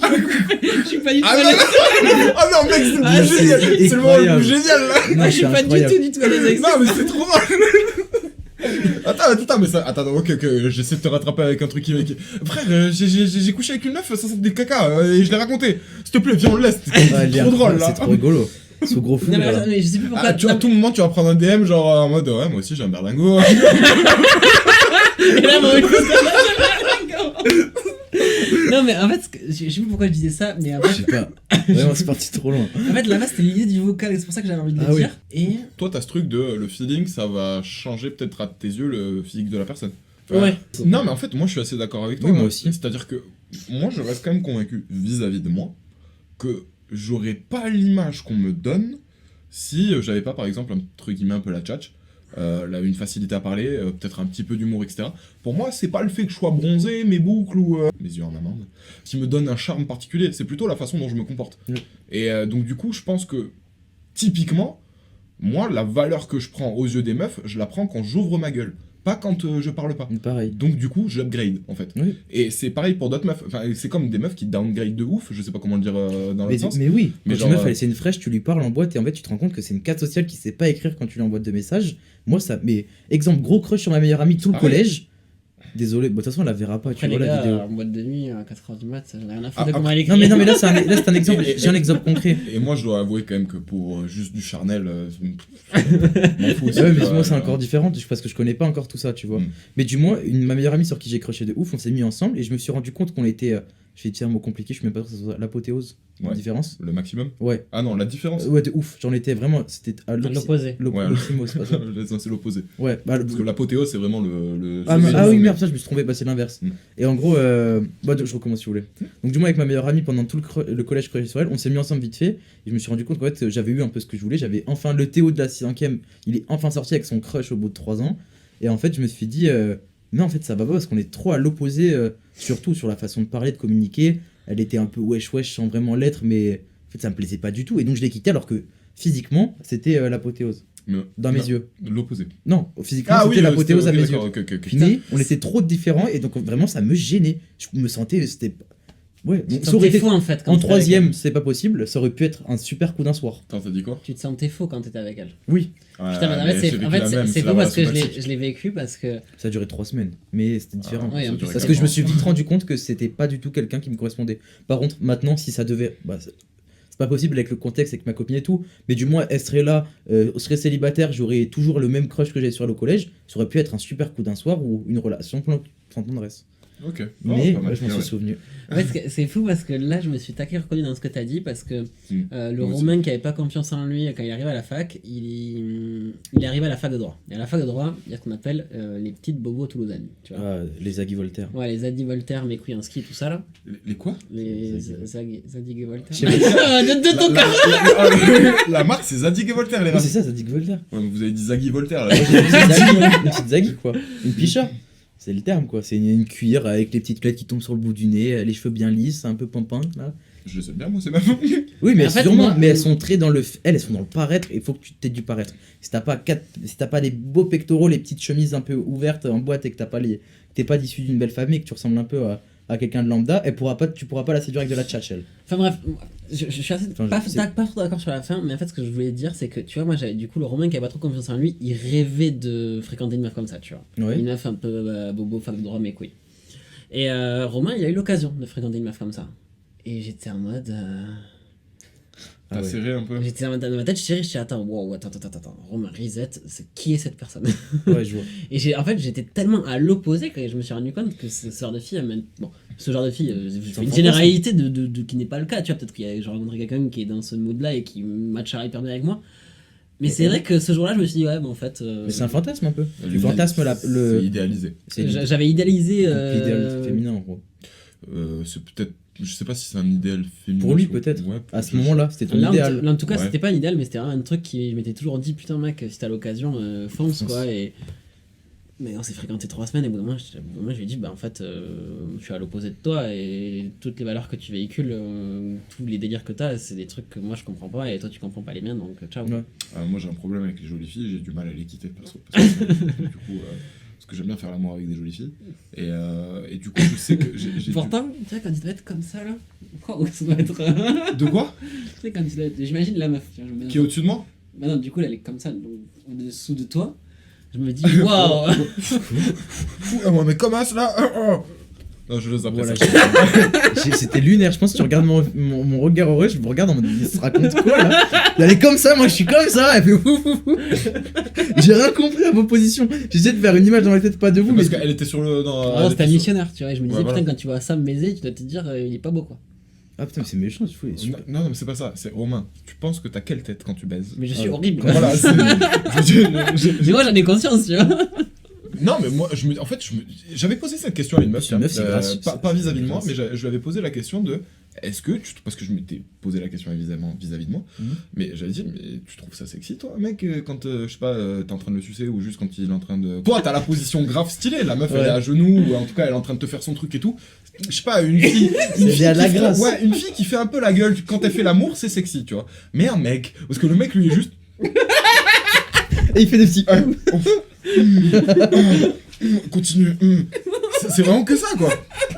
je suis pas du tout Ah à non, l'aise. ah non, mec, c'est Ah, le plus génial. c'est C'est le moment le incroyable. plus génial là. Moi, je suis c'est pas incroyable. du tout à l'aise avec ça. Non, mais c'est trop drôle. Attends, mais ça. Attends, ok, j'essaie de te rattraper avec un truc qui. Frère, j'ai couché avec une meuf, ça sent des caca, et je l'ai raconté. S'il te plaît, viens, on le laisse. C'est trop drôle là. C'est trop rigolo. Ce gros fou Non, là. mais je sais plus pourquoi. Ah, tu vois, à tout moment, tu vas prendre un DM, genre en mode ouais, moi aussi j'ai un berlingot. Et là, mon écoute, non, mais en fait, je sais plus pourquoi je disais ça, mais en Je fait, sais pas. Vraiment, c'est parti trop loin. là-bas, c'était l'idée du vocal, et c'est pour ça que j'avais envie de le Ah oui. dire. Et. Toi, t'as ce truc de le feeling, ça va changer peut-être à tes yeux le physique de la personne. Ouais. Non, mais en fait, moi je suis assez d'accord avec toi. Oui, moi hein. aussi. C'est-à-dire que moi je reste quand même convaincu vis-à-vis de moi que j'aurais pas l'image qu'on me donne si j'avais pas par exemple entre guillemets un peu la tchatch, une facilité à parler, peut-être un petit peu d'humour, etc. Pour moi, c'est pas le fait que je sois bronzé, mes boucles ou mes yeux en amande qui me donne un charme particulier, c'est plutôt la façon dont je me comporte. Oui. Et donc du coup, je pense que typiquement, moi, la valeur que je prends aux yeux des meufs, je la prends quand j'ouvre ma gueule, pas quand je parle pas. Pareil. Donc du coup, j'upgrade en fait. Oui. Et c'est pareil pour d'autres meufs. Enfin, c'est comme des meufs qui downgrade de ouf, je sais pas comment le dire dans l'autre sens. Mais oui, Mais quand genre, une meuf elle essaie une fraîche, tu lui parles en boîte et en fait tu te rends compte que c'est une carte sociale qui sait pas écrire quand tu lui envoies de messages. Moi ça, mais exemple gros crush sur ma meilleure amie tout le Pareil. collège. Désolé, de toute façon elle la verra pas, Après, tu les vois la gars, vidéo. en boîte de nuit, à 4h du mat, j'en ai rien à Ah, foutre de comment elle écrit. Non mais là c'est un exemple, j'ai un exemple concret. Et moi, je dois avouer quand même que pour juste du charnel, m'en fous aussi. Ouais, tu mais vois, moi c'est encore différent parce que je connais pas encore tout ça, tu vois. Mm. Mais du moins, ma meilleure amie sur qui j'ai crushé de ouf, on s'est mis ensemble et je me suis rendu compte qu'on était. Je vais dire un mot compliqué, je suis même pas sûr que ça soit l'apothéose. La Ouais. différence. Le maximum. Ouais. Ah non, la différence. Ouais, de ouf. J'en étais vraiment. C'était à À l'opposé. Ouais. l'oxymose, c'est pas ça. C'est l'opposé. Ouais, bah, Parce que l'apothéose, c'est vraiment le. Ah, c'est- ah oui, c'est- merde, ça je me suis trompé, bah c'est l'inverse. Mm. Et en gros, je recommence si vous voulez. Donc, du moins, avec ma meilleure amie, pendant tout le collège crushé sur elle, on s'est mis ensemble vite fait. Et je me suis rendu compte qu'en fait, j'avais eu un peu ce que je voulais. J'avais enfin le Théo de la 5ème, il est enfin sorti avec son crush au bout de 3 ans. Et en fait, je me suis dit, mais en fait, ça va pas parce qu'on est trop à l'opposé, surtout sur la façon de parler, de communiquer. Elle était un peu wesh sans vraiment l'être, mais en fait, ça me plaisait pas du tout. Et donc, je l'ai quitté alors que physiquement, c'était l'apothéose. Mais- Dans mes non, yeux. L'opposé. Non, physiquement, c'était l'apothéose à mes yeux. d'accord, ok. Mais on était trop différents et donc vraiment ça me gênait. Je me sentais. C'était. Ouais, Tu donc, te ça aurait sentais été. faux en fait. quand En t'étais avec troisième, elle. c'est pas possible. Ça aurait pu être un super coup d'un soir. Attends, t'as dit quoi? Tu te sentais faux quand t'étais avec elle. Oui, Putain, mais en fait, c'est faux parce que je l'ai vécu parce que. ça a duré 3 semaines, mais c'était différent. Ouais, en plus, Parce que je me suis vite rendu compte que c'était pas du tout quelqu'un qui me correspondait. Par contre, maintenant, si ça devait. Bah, c'est pas possible avec le contexte, avec ma copine et tout, mais du moins, elle serait là, serait célibataire, j'aurais toujours le même crush que j'avais sur elle au collège. Ça aurait pu être un super coup d'un soir ou une relation sans tendresse. Ok. Mais pas mal, ouais, je m'en bien, suis ouais. souvenu. En fait, c'est fou parce que là, je me suis taqué reconnu dans ce que t'as dit parce que le Moi aussi. Romain qui avait pas confiance en lui quand il arrive à la fac, il arrive à la fac de droit. Et à la fac de droit, il y a ce qu'on appelle les petites bobos toulousaines. Tu vois. Ah, les Agui Voltaire. Ouais, les Zadie Voltaire, mes couilles en ski, tout ça là. Les quoi? Les Zadig. Zadig Voltaire. Je sais pas. De ton cas. La marque, c'est Zadig et Voltaire, les Ouais, gars. c'est ça, ça dit que Voltaire. Ouais, mais vous avez dit Zaggy Voltaire, là. Une petite Zaggy, quoi. Une picha. C'est le terme, quoi. C'est une cuir avec les petites clettes qui tombent sur le bout du nez, les cheveux bien lisses, un peu pimpin, là. Je sais bien, moi, c'est ma Oui, mais En fait, sûrement, moi- mais elles sont très dans le. Elles sont dans le paraître, il faut que tu t'aies du paraître. Si t'as pas les beaux pectoraux, les petites chemises un peu ouvertes en boîte et que t'es pas issu d'une belle famille, que tu ressembles un peu à quelqu'un de lambda, tu pourras pas la séduire avec de la tchatchelle. Enfin bref, je suis assez Enfin, pas trop d'accord sur la fin, mais en fait ce que je voulais dire c'est que tu vois, moi j'avais du coup le Romain qui avait pas trop confiance en lui, il rêvait de fréquenter une meuf comme ça, tu vois. Ouais. Une meuf un peu bobo, fac de droit, mes couilles. Et Romain il a eu l'occasion de fréquenter une meuf comme ça. Et j'étais en mode. T'as serré un peu. J'étais dans ma tête, j'étais attends, wow, attends, Romain, reset, qui est cette personne? Ouais, je vois. Et en fait, j'étais tellement à l'opposé que je me suis rendu compte que ce genre de fille, bon, ce genre de fille, je fais une fantasme. généralité de qui n'est pas le cas, tu vois, peut-être qu'il y a, j'ai rencontré quelqu'un qui est dans ce mood-là et qui matchera hyper bien avec moi. Mais c'est vrai que ce jour-là, je me suis dit, ouais, mais en fait. Mais c'est un fantasme un peu. Le Tu fantasmes C'est idéalisé. C'est J'avais idéalisé. l'idéal féminin en gros. C'est peut-être je sais pas si c'est un idéal féminin. Pour lui, peut-être. Ouais, À ce moment-là, c'était ton Là, idéal. là, en tout cas, Ouais. c'était pas un idéal, mais c'était vraiment un truc qui je m'étais toujours dit, putain, mec, si t'as l'occasion, fonce, Fonce. quoi. Mais on s'est fréquenté 3 semaines, et au bout d'un moment, moi, je lui ai dit, bah, en fait, je suis à l'opposé de toi, et toutes les valeurs que tu véhicules, tous les délires que t'as, c'est des trucs que moi, je comprends pas, et toi, tu comprends pas les miens, donc ciao. Ouais. Moi j'ai un problème avec les jolies filles, j'ai du mal à les quitter perso. Parce que, du coup, parce que j'aime bien faire l'amour avec des jolies filles. Et du coup, je sais que j'ai Pourtant, tu sais, quand il doit être comme ça, là, waouh, ça doit être. De quoi Tu sais, quand il doit être. J'imagine la meuf, tu vois, je me mets Qui est au-dessus de moi Bah non, du coup, là, elle est comme ça, donc, au-dessous de toi. Je me dis, waouh! Ouais, mais comment ça là Non, je laisse après Voilà, ça. c'était lunaire. Je pense que tu regardes mon regard heureux, je me regarde en mode, il se raconte quoi là? Elle est comme ça, moi je suis comme ça. Elle fait ouf ouf ouf. J'ai rien compris à vos positions. J'essaie de faire une image dans la tête, pas de vous, mais Parce qu'elle était sur le. Ah, elle c'était un était sur- missionnaire, tu vois. Et je me disais, Ouais, putain, voilà. quand tu vois Sam baiser, tu dois te dire, il est pas beau, quoi. ah putain, mais c'est méchant, je fous. Non, non, mais c'est pas ça, c'est Romain. Tu penses que t'as quelle tête quand tu baises Mais je suis Ah, horrible. Voilà, c'est. Mais moi, j'en ai conscience, tu vois. Non, mais moi, en fait, j'avais posé cette question à une meuf, C'est une meuf, c'est grâce. pas vis-à-vis de moi, C'est mais je lui avais posé la question de est-ce que parce que je m'étais posé la question vis-à-vis de moi, Mhm. mais j'avais dit mais tu trouves ça sexy toi, mec, quand je sais pas, t'es en train de le sucer ou juste quand il est en train de. Toi, t'as la position grave stylée, la meuf elle Ouais. est à genoux ou en tout cas elle est en train de te faire son truc et tout. Je sais pas, une fille, bien de la qui fait- grâce. ouais, une fille qui fait un peu la gueule quand elle fait l'amour, c'est sexy, tu vois. Mais un mec, parce que le mec lui est juste. Et il fait des petits. Continue. C'est vraiment que ça, quoi.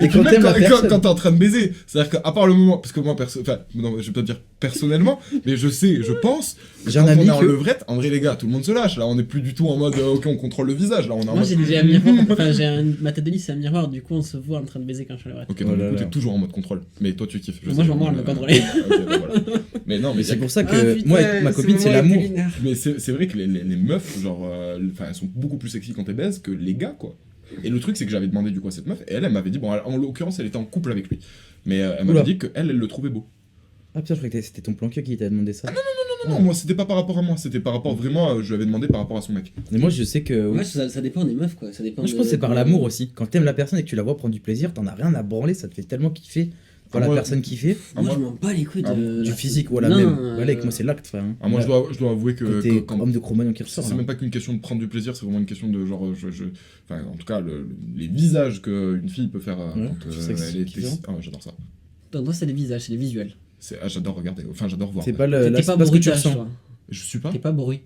Et puis quand même t'aimes la personne. quand t'es en train de baiser, c'est-à-dire qu'à part le moment, parce que moi, enfin, non, je vais pas dire personnellement, mais je pense, J'ai un quand on ami est en que- levrette, en vrai, les gars, tout le monde se lâche. Là, on est plus du tout en mode, ok, on contrôle le visage. Là, on est en Moi, mode. j'ai un miroir. Enfin, ma tête de lit, c'est un miroir. Du coup, on se voit en train de baiser quand je suis à la Ok, Oh donc là du coup, là. t'es toujours en mode contrôle. Mais toi, tu kiffes. Moi, je m'en branle de me contrôler. Ok, bah, voilà. Mais non, mais Mais c'est pour ça Ah, que putain, moi, avec ma ce copine, c'est moment l'amour. était lunaire. Mais c'est vrai que les meufs, genre, enfin, elles sont beaucoup plus sexy quand elles baisent que les gars, quoi. Et le truc, c'est que j'avais demandé du coup à cette meuf, et elle m'avait dit, bon, en l'occurrence, elle était en couple avec lui. Mais elle m'avait Oula. dit qu'elle le trouvait beau. Ah putain, je croyais que c'était ton plan cul qui t'a demandé ça. Non, moi, c'était pas par rapport à moi, c'était par rapport vraiment, je lui avais demandé par rapport à son mec. Mais moi, je sais que. Ouais, ça dépend des meufs, quoi. Ça dépend Moi, je pense que c'est par l'amour aussi. Quand t'aimes la personne et que tu la vois prendre du plaisir, t'en as rien à branler, ça te fait tellement kiffer. Voir la moi- personne kiffer. Ah, Moi, moi- je m'en bats les couilles Ah, de. Du la- physique, voilà, Non, même. Voilà, avec moi, c'est l'acte, frère. hein. Ah, moi, je dois avouer que Quand t'es quand- homme de Cro-Magnon qui ressort. c'est là. même pas qu'une question de prendre du plaisir, c'est vraiment une question de genre, enfin, en tout cas, les visages qu'une fille peut faire Ouais, quand tu sais que elle c'est est. kiffant. Ah, ouais, j'adore ça. Donc, moi, c'est les visages, c'est les visuels. J'adore regarder, enfin, j'adore voir. C'est pas le. T'es là, pas c'est pas ce que tu bruitage, ressens. toi. Je suis pas. T'es pas bruit.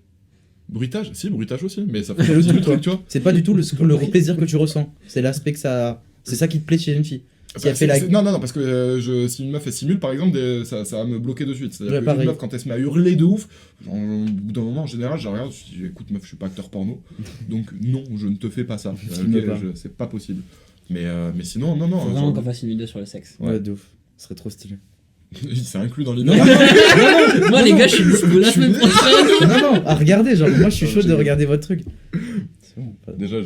Bruitage, si, bruitage aussi, mais ça fait C'est le partie du truc, truc, tu vois. C'est pas du tout le plaisir que tu ressens. C'est l'aspect que ça. C'est ça qui te plaît chez une fille. Si elle fait la. Non, parce que si une meuf elle simule par exemple, ça va me bloquer de suite. C'est-à-dire Ouais, qu'une pareil. meuf quand elle se met à hurler de ouf, genre, au bout d'un moment en général, je la regarde, je dis écoute meuf, je suis pas acteur porno, donc non, je ne te fais pas ça. Filme pas. C'est pas possible. Mais sinon, non, Faut genre, vraiment qu'on fasse une vidéo sur le sexe. Ouais, de ouf. Ce serait trop stylé. c'est inclus dans l'idée. Moi, les gars, je suis dispo la semaine prochaine. Non, non, à regarder, genre, moi je suis Non, chaud de j'ai- regarder votre truc. C'est bon, pas Déjà,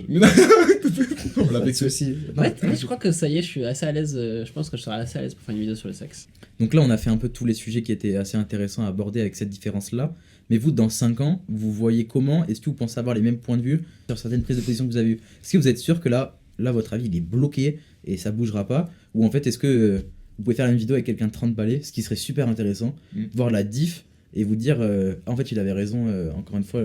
on l'a de vexé. soucis. Ouais, je crois que ça y est, je suis assez à l'aise. Je pense que je serai assez à l'aise pour faire une vidéo sur le sexe. Donc là, on a fait un peu tous les sujets qui étaient assez intéressants à aborder avec cette différence-là. Mais vous, dans 5 ans, vous voyez comment? Est-ce que vous pensez avoir les mêmes points de vue sur certaines prises de position que vous avez eues? Est-ce que vous êtes sûr que là, votre avis, il est bloqué et ça bougera pas? Ou en fait, est-ce que vous pouvez faire une vidéo avec quelqu'un de 30 balais, ce qui serait super intéressant, voir la diff et vous dire, en fait, il avait raison, encore une fois,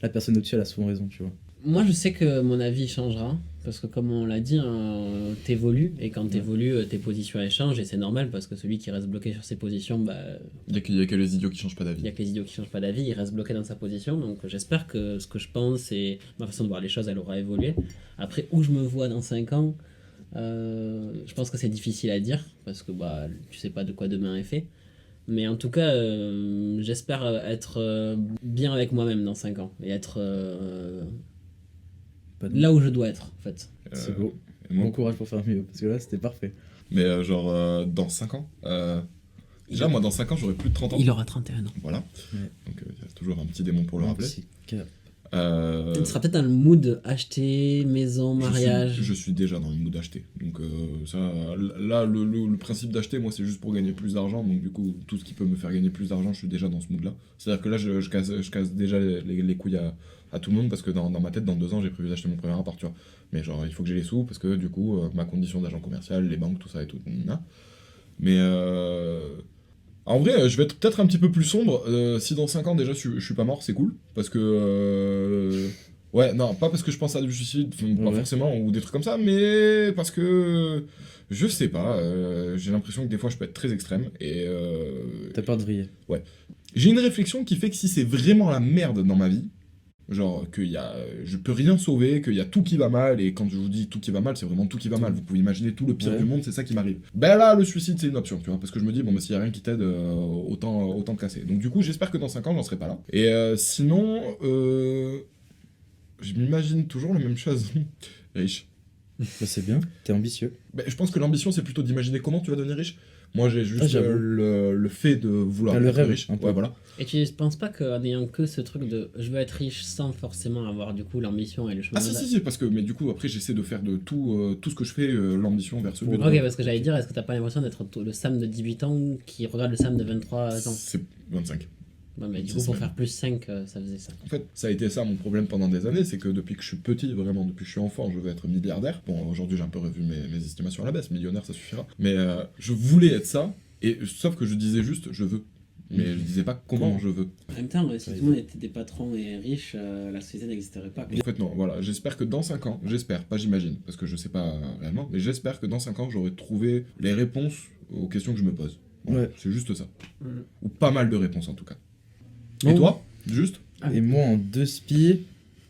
la personne au-dessus, elle a souvent raison, tu vois. Moi, je sais que mon avis changera. Parce que, comme on l'a dit, hein, t'évolues. Et quand t'évolues, tes positions elles changent. Et c'est normal parce que celui qui reste bloqué sur ses positions, bah. Il y a que les idiots qui changent pas Il d'avis. y a que les idiots qui changent pas d'avis, il reste bloqué dans sa position. Donc j'espère que ce que je pense et ma façon de voir les choses, elle aura évolué. Après, où je me vois dans 5 ans, je pense que c'est difficile à dire parce que bah, tu sais pas de quoi demain est fait. Mais en tout cas, j'espère être bien avec moi-même dans 5 ans et être Pas de- là où je dois être en fait. C'est beau. Et moi, Bon courage pour faire mieux, parce que là, c'était parfait. mais dans 5 ans, déjà moi dans 5 ans j'aurai plus de 30 ans. Il aura 31 ans. Voilà. Ouais. Donc il y a toujours un petit démon pour le rappeler. C'est cap. Il sera peut-être dans le mood acheter, maison, mariage. Je suis déjà dans le mood d'acheter. Donc ça, là, le principe d'acheter, moi, c'est juste pour gagner plus d'argent. Donc du coup, tout ce qui peut me faire gagner plus d'argent, je suis déjà dans ce mood-là. C'est-à-dire que là, je casse déjà les couilles à tout le monde parce que dans ma tête, dans 2 ans, j'ai prévu d'acheter mon premier appart, tu vois. Mais genre, il faut que j'ai les sous parce que du coup, ma condition d'agent commercial, les banques, tout ça et tout. Mais en vrai, je vais être peut-être un petit peu plus sombre. Si dans 5 ans déjà je suis pas mort, c'est cool. Parce que. Ouais, non, pas parce que je pense à du suicide, pas Ouais. forcément, ou des trucs comme ça, mais parce que. Je sais pas, j'ai l'impression que des fois je peux être très extrême. Et. T'as peur de vriller. J'ai une réflexion qui fait que si c'est vraiment la merde dans ma vie, genre je peux rien sauver, qu'il y a tout qui va mal, et quand je vous dis tout qui va mal, c'est vraiment tout qui va mal. Vous pouvez imaginer tout le pire Ouais. du monde, c'est ça qui m'arrive. Ben là, le suicide c'est une option, tu vois, parce que je me dis, bon, bah, s'il y a rien qui t'aide, autant te casser. Donc du coup, j'espère que dans 5 ans, j'en serai pas là. Et sinon, je m'imagine toujours la même chose. Riche. Bah, c'est bien, t'es ambitieux. Ben, je pense que l'ambition, c'est plutôt d'imaginer comment tu vas devenir riche. Moi, j'ai juste j'avoue. le fait de vouloir Ah, le être rêve, riche. un peu. Ouais, voilà. Et tu penses pas qu'en ayant que ce truc de je veux être riche sans forcément avoir du coup l'ambition et le chemin Ah si, parce que, mais du coup, après, j'essaie de faire de tout ce que je fais, l'ambition vers ce but. Ok, parce que j'allais dire, est-ce que t'as pas l'impression d'être le Sam de 18 ans qui regarde le Sam de 23 ans? C'est 25. Ouais, mais du c'est coup, pour ça. faire plus 5, ça faisait ça. En fait, ça a été ça mon problème pendant des années, c'est que depuis que je suis petit, vraiment, depuis que je suis enfant, je veux être milliardaire. Bon, aujourd'hui, j'ai un peu revu mes estimations à la baisse, millionnaire, ça suffira. Mais je voulais être ça, et sauf que je disais juste, je veux. Mais je disais pas comment je veux. En même temps, si tout le monde était des patrons et riches, la société n'existerait pas. En fait, non, voilà, j'espère que dans 5 ans, j'espère, pas j'imagine, parce que je sais pas réellement, mais j'espère que dans 5 ans, j'aurai trouvé les réponses aux questions que je me pose. Voilà, Ouais. c'est juste ça. Mhm. Ou pas mal de réponses en tout cas. Bon. Et toi, juste Et moi, en 2 spies,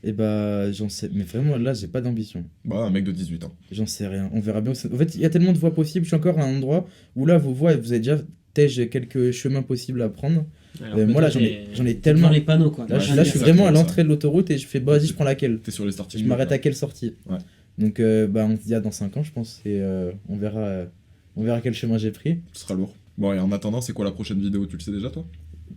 et bah, j'en sais. Mais vraiment, là, j'ai pas d'ambition. Bah, un mec de 18 ans. J'en sais rien. On verra bien. En fait, il y a tellement de voies possibles. Je suis encore à un endroit où là, vos voies, vous avez déjà quelques chemins possibles à prendre. Alors que moi, là, toi, j'en ai t'es tellement. devant les panneaux, quoi. Là, Ouais, je c'est suis vraiment à exactement l'entrée de l'autoroute et je fais, bah, vas-y, je prends laquelle. T'es sur les starting Je m'arrête blocks, à quelle sortie. Ouais. Donc, bah, on se dit à dans 5 ans, je pense. Et on verra quel chemin j'ai pris. Ce sera lourd. Bon, et en attendant, c'est quoi la prochaine vidéo? Tu le sais déjà, toi?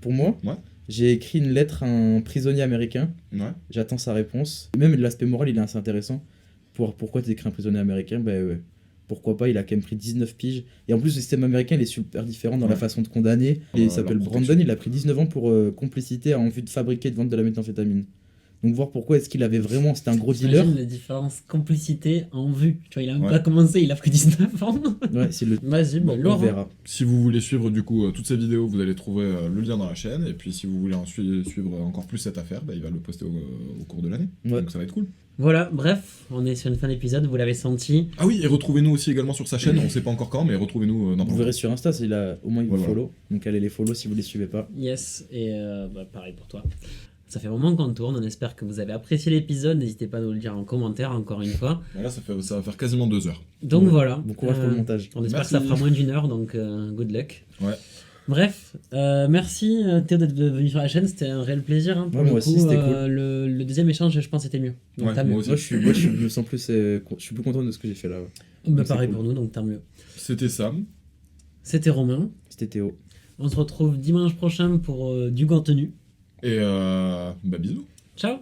Pour moi, Ouais. j'ai écrit une lettre à un prisonnier américain. Ouais. J'attends sa réponse. Même l'aspect moral, il est assez intéressant. Pourquoi tu écris un prisonnier américain? Bah ouais. Pourquoi pas, il a quand même pris 19 piges. Et en plus, le système américain, il est super différent dans la Ouais. façon de condamner. Et il s'appelle leur Brandon, il a pris 19 ans pour complicité en vue de fabriquer et de vendre de la méthamphétamine. Donc voir pourquoi est-ce qu'il avait vraiment... C'était un gros dealer. T'imagines la différence complicité en vue. Tu vois, il a même Ouais. pas commencé, il a pris 19 ans. Ouais, c'est le... Vas-y, bah, on Laurent. verra. Si vous voulez suivre du coup toutes ces vidéos, vous allez trouver le lien dans la chaîne. Et puis si vous voulez ensuite suivre encore plus cette affaire, bah, il va le poster au cours de l'année. Ouais. Donc ça va être cool. Voilà, bref, on est sur une fin d'épisode, vous l'avez senti. Ah oui, et retrouvez-nous aussi également sur sa chaîne. On sait pas encore quand, mais retrouvez-nous dans Vous verrez sur Insta, il a au moins il vous Voilà. follow. Donc allez les follow si vous les suivez pas. Yes, et bah, pareil pour toi. Ça fait un moment qu'on tourne, on espère que vous avez apprécié l'épisode, n'hésitez pas à nous le dire en commentaire encore une fois. Là, ça va faire quasiment 2 heures. Donc Ouais. voilà. Bon courage pour le montage. On espère Merci. que ça fera moins d'une heure, donc good luck. Ouais. Bref, merci Théo d'être venu sur la chaîne, c'était un réel plaisir. Hein, pour Ouais, le moi coup, aussi, c'était cool. le deuxième échange, je pense, c'était mieux. Donc Ouais, tant moi mieux. aussi. Moi, je me sens plus... je suis plus content de ce que j'ai fait là. Ouais. Bah, c'est pareil cool. pour nous, donc tant mieux. C'était Sam. C'était Romain. C'était Théo. On se retrouve dimanche prochain pour du contenu. Et bah bisous. Ciao.